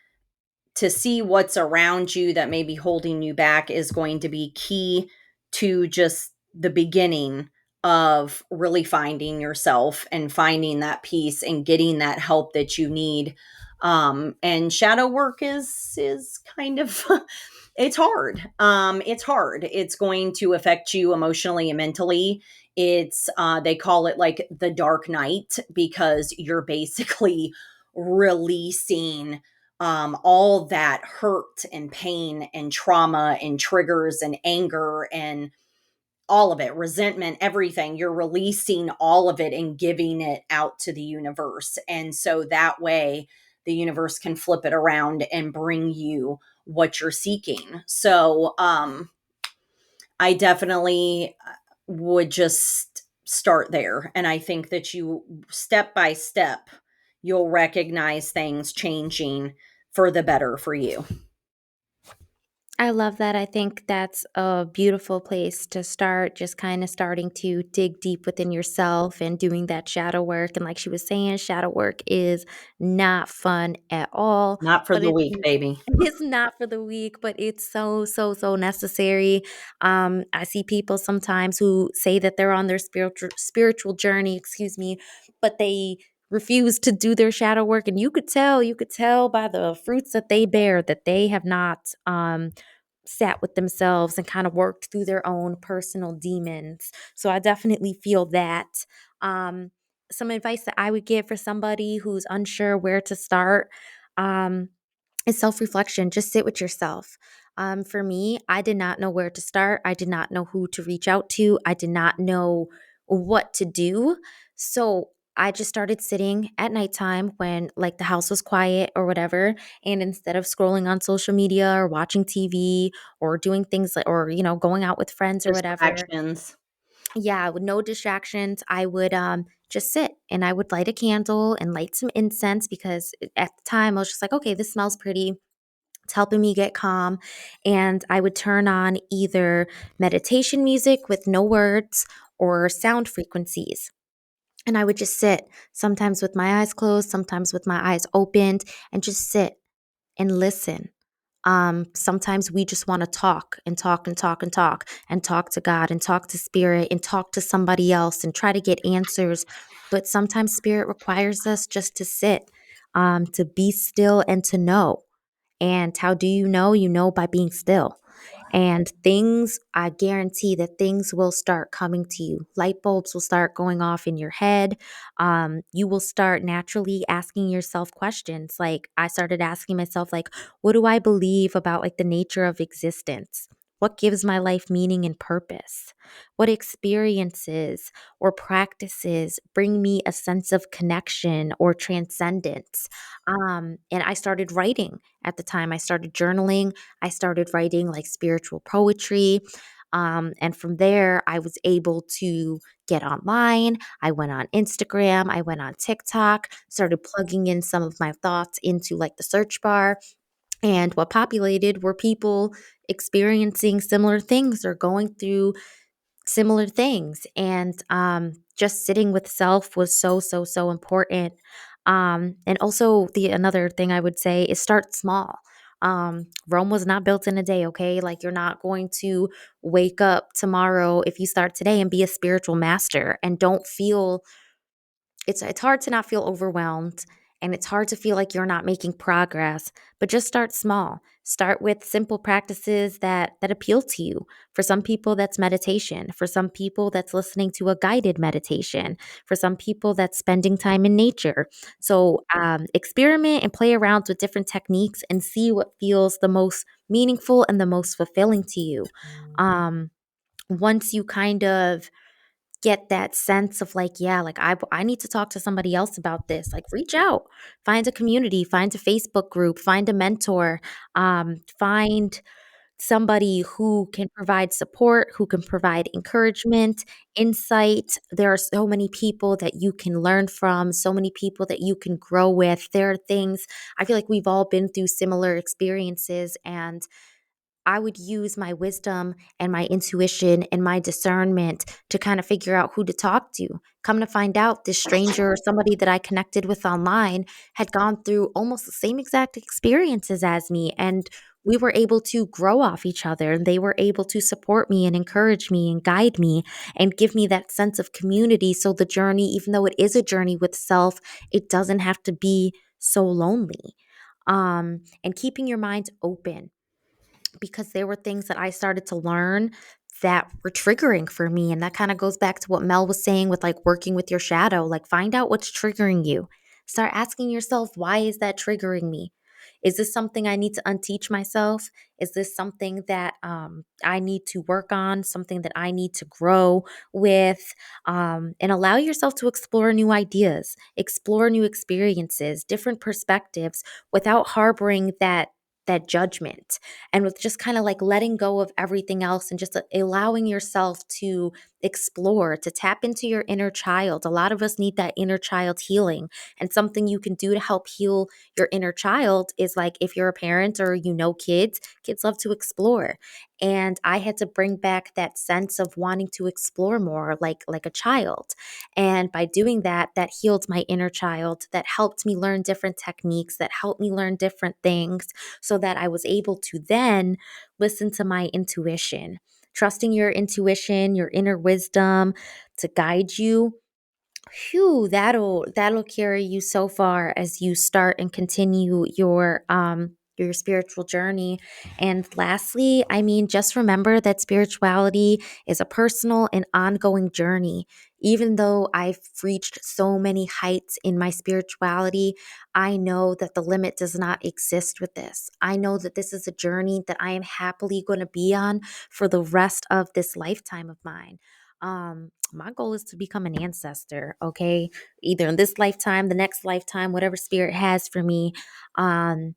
Speaker 2: to see what's around you that may be holding you back is going to be key to just the beginning of really finding yourself and finding that peace and getting that help that you need. And shadow work is kind of it's hard. It's hard. It's going to affect you emotionally and mentally. It's they call it like the dark night because you're basically releasing all that hurt and pain and trauma and triggers and anger and all of it, resentment, everything. You're releasing all of it and giving it out to the universe. And so that way, the universe can flip it around and bring you what you're seeking. So, I definitely would just start there. And I think that you, step by step, you'll recognize things changing for the better for you.
Speaker 1: I love that. I think that's a beautiful place to start, just kind of starting to dig deep within yourself and doing that shadow work. And like she was saying, shadow work is not fun at all,
Speaker 2: Not for
Speaker 1: but
Speaker 2: the weak, baby.
Speaker 1: it's not for the weak, but it's so, so, so necessary. I see people sometimes who say that they're on their spiritual journey, excuse me, but they refuse to do their shadow work, and you could tell by the fruits that they bear that they have not sat with themselves and kind of worked through their own personal demons. So I definitely feel that. Um, some advice that I would give for somebody who's unsure where to start um, is self reflection. Just sit with yourself. For me, I did not know where to start. I did not know who to reach out to. I did not know what to do. So I just started sitting at nighttime when like the house was quiet or whatever. And instead of scrolling on social media or watching TV or doing things like, or, going out with friends or whatever,
Speaker 2: Distractions.
Speaker 1: yeah, with no distractions, I would just sit and I would light a candle and light some incense because at the time I was just like, okay, this smells pretty. It's helping me get calm. And I would turn on either meditation music with no words or sound frequencies. And I would just sit, sometimes with my eyes closed, sometimes with my eyes opened, and just sit and listen. Sometimes we just want to talk and talk and talk and talk and talk to God and talk to spirit and talk to somebody else and try to get answers. But sometimes spirit requires us just to sit, to be still and to know. And how do you know? You know by being still. And things, I guarantee that things will start coming to you. Light bulbs will start going off in your head. You will start naturally asking yourself questions. Like I started asking myself, like, what do I believe about like the nature of existence? What gives my life meaning and purpose? What experiences or practices bring me a sense of connection or transcendence? And I started writing at the time. I started journaling. I started writing like spiritual poetry. And from there, I was able to get online. I went on Instagram. I went on TikTok, started plugging in some of my thoughts into like the search bar. And what populated were people experiencing similar things or going through similar things. And just sitting with self was so, so, so important. And also, the another thing I would say is start small. Rome was not built in a day, okay? Like, you're not going to wake up tomorrow if you start today and be a spiritual master and don't feel it's hard to not feel overwhelmed and it's hard to feel like you're not making progress, but just start small. Start with simple practices that appeal to you. For some people that's meditation, for some people that's listening to a guided meditation, for some people that's spending time in nature. So experiment and play around with different techniques and see what feels the most meaningful and the most fulfilling to you. Um, Once you kind of get that sense of like, yeah, like I need to talk to somebody else about this. Like reach out, find a community, find a Facebook group, find a mentor, find somebody who can provide support, who can provide encouragement, insight. There are so many people that you can learn from, so many people that you can grow with. There are things, I feel like we've all been through similar experiences, and I would use my wisdom and my intuition and my discernment to kind of figure out who to talk to. Come to find out, this stranger or somebody that I connected with online had gone through almost the same exact experiences as me. And we were able to grow off each other. And they were able to support me and encourage me and guide me and give me that sense of community. So the journey, even though it is a journey with self, it doesn't have to be so lonely. And keeping your mind open, because there were things that I started to learn that were triggering for me. And that kind of goes back to what Mel was saying with like working with your shadow. Like, find out what's triggering you. Start asking yourself, why is that triggering me? Is this something I need to unteach myself? Is this something that I need to work on, something that I need to grow with? And allow yourself to explore new ideas, explore new experiences, different perspectives without harboring that judgment, and with just kind of like letting go of everything else and just allowing yourself to explore, to tap into your inner child. A lot of us need that inner child healing, and something you can do to help heal your inner child is like, if you're a parent or you know kids, kids love to explore. And I had to bring back that sense of wanting to explore more like a child. And by doing that, that healed my inner child, that helped me learn different techniques, that helped me learn different things, so that I was able to then listen to my intuition. Trusting your intuition, your inner wisdom to guide you. Phew, that'll carry you so far as you start and continue your spiritual journey. And lastly, I mean, just remember that spirituality is a personal and ongoing journey. Even though I've reached so many heights in my spirituality, I know that the limit does not exist with this. I know that this is a journey that I am happily going to be on for the rest of this lifetime of mine. My goal is to become an ancestor, okay? Either in this lifetime, the next lifetime, whatever spirit has for me. Um,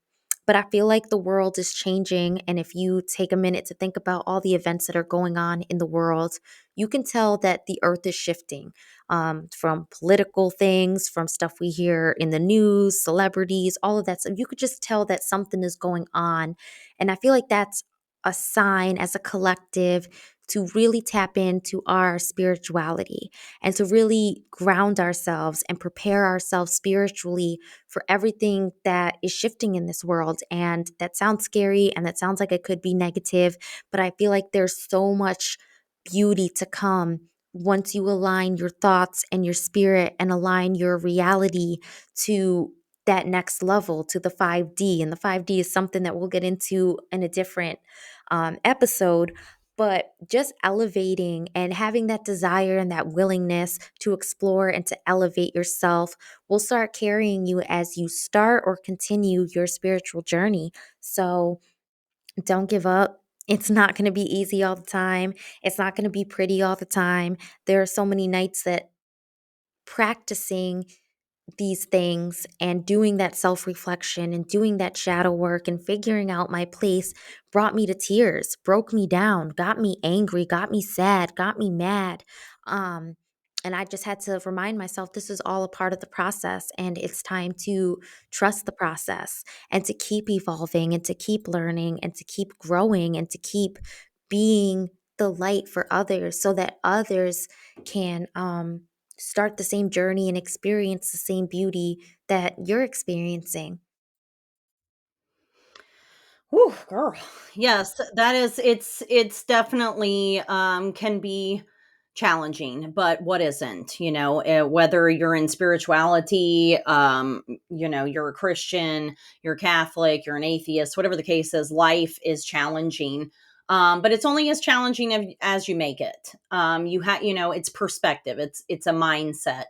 Speaker 1: but I feel like the world is changing. And if you take a minute to think about all the events that are going on in the world, you can tell that the earth is shifting, from political things, from stuff we hear in the news, celebrities, all of that. So you could just tell that something is going on. And I feel like that's a sign as a collective to really tap into our spirituality and to really ground ourselves and prepare ourselves spiritually for everything that is shifting in this world. And that sounds scary and that sounds like it could be negative, but I feel like there's so much beauty to come once you align your thoughts and your spirit and align your reality to that next level, to the 5D. And the 5D is something that we'll get into in a different episode, but just elevating and having that desire and that willingness to explore and to elevate yourself will start carrying you as you start or continue your spiritual journey. So don't give up. It's not going to be easy all the time. It's not going to be pretty all the time. There are so many nights that practicing these things and doing that self reflection and doing that shadow work and figuring out my place brought me to tears, broke me down, got me angry, got me sad, got me mad. Um, and I just had to remind myself this is all a part of the process, and it's time to trust the process and to keep evolving and to keep learning and to keep growing and to keep being the light for others so that others can start the same journey and experience the same beauty that you're experiencing.
Speaker 2: Whew, girl. Yes, that is it's definitely can be challenging, but what isn't, whether you're in spirituality, you're a Christian, you're Catholic, you're an atheist, whatever the case is, life is challenging. But it's only as challenging as you make it. It's perspective. It's a mindset.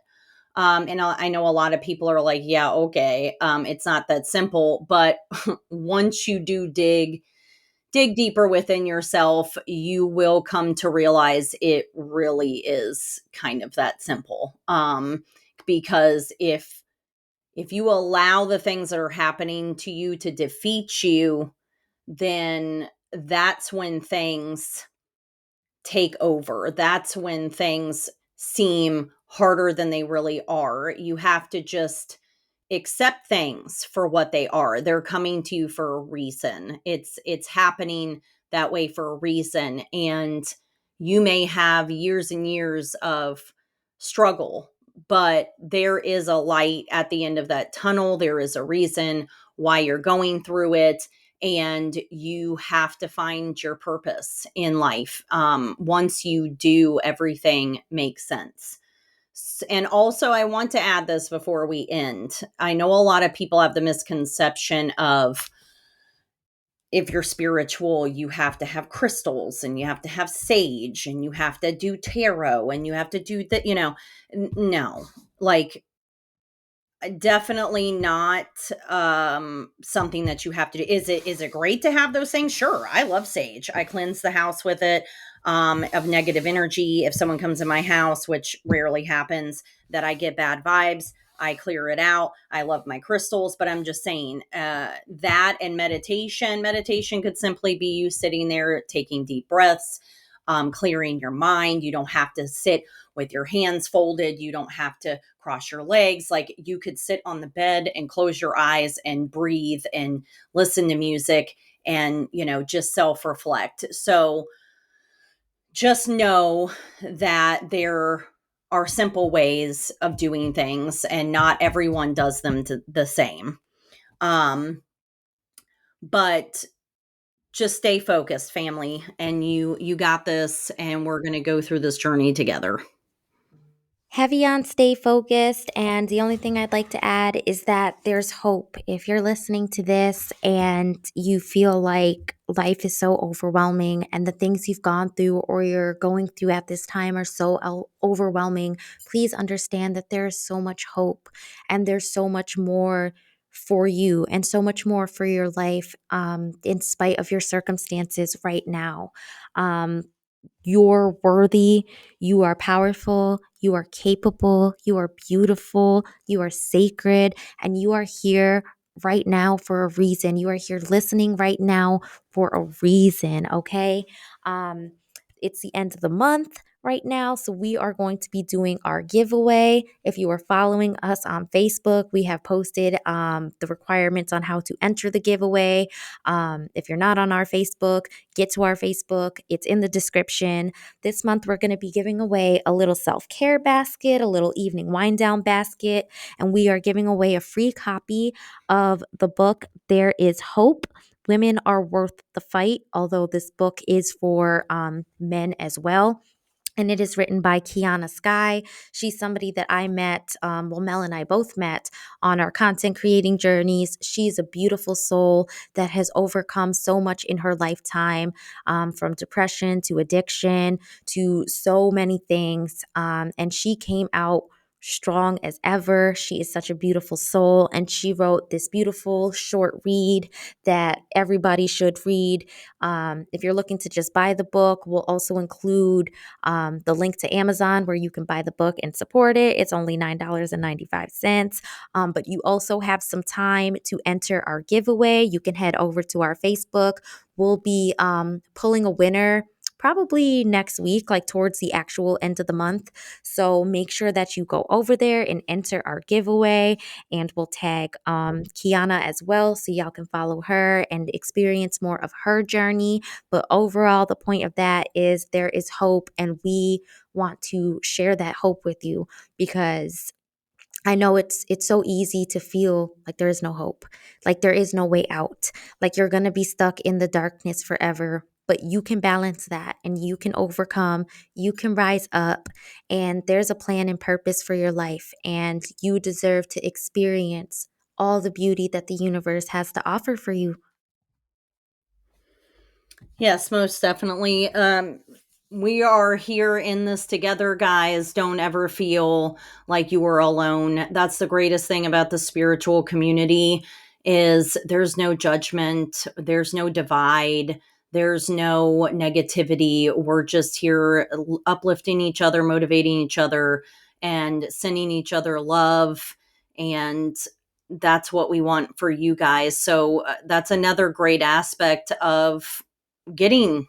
Speaker 2: And I know a lot of people are like, yeah, okay, it's not that simple. But once you do dig deeper within yourself, you will come to realize it really is kind of that simple. Because if you allow the things that are happening to you to defeat you, then that's when things take over. That's when things seem harder than they really are. You have to just accept things for what they are. They're coming to you for a reason. It's happening that way for a reason, and you may have years and years of struggle, but there is a light at the end of that tunnel. There is a reason why you're going through it, and you have to find your purpose in life. Once you do, everything makes sense. And also, I want to add this before we end. I know a lot of people have the misconception of, if you're spiritual, you have to have crystals and you have to have sage and you have to do tarot and you have to do that, no. Like, definitely not something that you have to do. Is it great to have those things? Sure, I love sage. I cleanse the house with it, of negative energy. If someone comes in my house, which rarely happens, that I get bad vibes, I clear it out. I love my crystals, but I'm just saying, that and meditation could simply be you sitting there taking deep breaths, clearing your mind. You don't have to sit with your hands folded. You don't have to cross your legs. Like, you could sit on the bed and close your eyes and breathe and listen to music and, just self reflect. So just know that there are simple ways of doing things, and not everyone does them the same. Um, but just stay focused, family, and you got this, and we're going to go through this journey together.
Speaker 1: Heavy on stay focused. And the only thing I'd like to add is that there's hope. If you're listening to this and you feel like life is so overwhelming and the things you've gone through or you're going through at this time are so overwhelming, please understand that there is so much hope and there's so much more for you and so much more for your life, in spite of your circumstances right now. Um, you're worthy, you are powerful, you are capable, you are beautiful, you are sacred, and you are here right now for a reason. You are here listening right now for a reason, okay? Um, it's the end of the month right now, so we are going to be doing our giveaway. If you are following us on Facebook, we have posted the requirements on how to enter the giveaway. If you're not on our Facebook, get to our Facebook. It's in the description. This month, we're going to be giving away a little self-care basket, a little evening wind down basket, and we are giving away a free copy of the book, There Is Hope. Women Are Worth the Fight, although this book is for men as well. And it is written by Kiana Sky. She's somebody that I met, Mel and I both met on our content creating journeys. She's a beautiful soul that has overcome so much in her lifetime, from depression to addiction to so many things. And she came out strong as ever. She is such a beautiful soul. And she wrote this beautiful short read that everybody should read. If you're looking to just buy the book, we'll also include the link to Amazon where you can buy the book and support it. It's only $9.95. But you also have some time to enter our giveaway. You can head over to our Facebook. We'll be pulling a winner probably next week, like towards the actual end of the month. So make sure that you go over there and enter our giveaway, and we'll tag Kiana as well so y'all can follow her and experience more of her journey. But overall, the point of that is there is hope, and we want to share that hope with you because I know it's so easy to feel like there is no hope, like there is no way out, like you're going to be stuck in the darkness forever. But you can balance that and you can overcome, you can rise up, and there's a plan and purpose for your life. And you deserve to experience all the beauty that the universe has to offer for you.
Speaker 2: Yes, most definitely. We are here in this together, guys. Don't ever feel like you are alone. That's the greatest thing about the spiritual community, is there's no judgment, there's no divide, there's no negativity. We're just here uplifting each other, motivating each other, and sending each other love. And that's what we want for you guys. So that's another great aspect of getting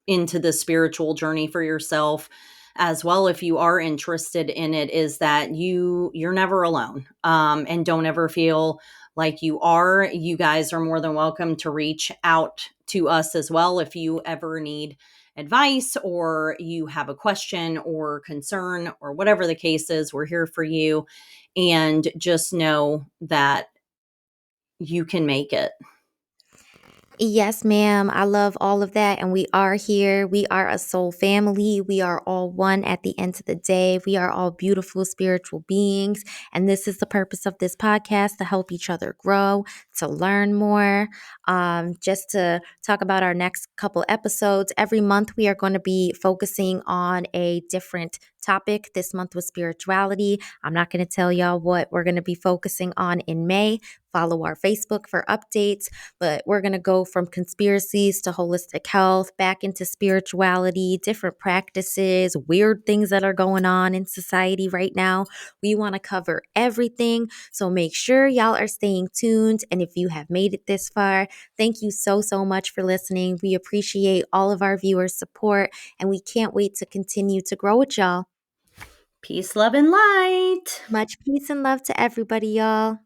Speaker 2: into the spiritual journey for yourself as well, if you are interested in it, is that you're never alone, and don't ever feel like you are. You guys are more than welcome to reach out to us as well if you ever need advice or you have a question or concern or whatever the case is. We're here for you, and just know that you can make it.
Speaker 1: Yes, ma'am. I love all of that. And we are here. We are a soul family. We are all one at the end of the day. We are all beautiful spiritual beings. And this is the purpose of this podcast, to help each other grow, to learn more. Just to talk about our next couple episodes. Every month, we are going to be focusing on a different topic. This month was spirituality. I'm not going to tell y'all what we're going to be focusing on in May. Follow our Facebook for updates. But we're going to go from conspiracies to holistic health, back into spirituality, different practices, weird things that are going on in society right now. We want to cover everything. So make sure y'all are staying tuned. And if you have made it this far, thank you so, so much for listening. We appreciate all of our viewers' support, and we can't wait to continue to grow with y'all.
Speaker 2: Peace, love, and light.
Speaker 1: Much peace and love to everybody, y'all.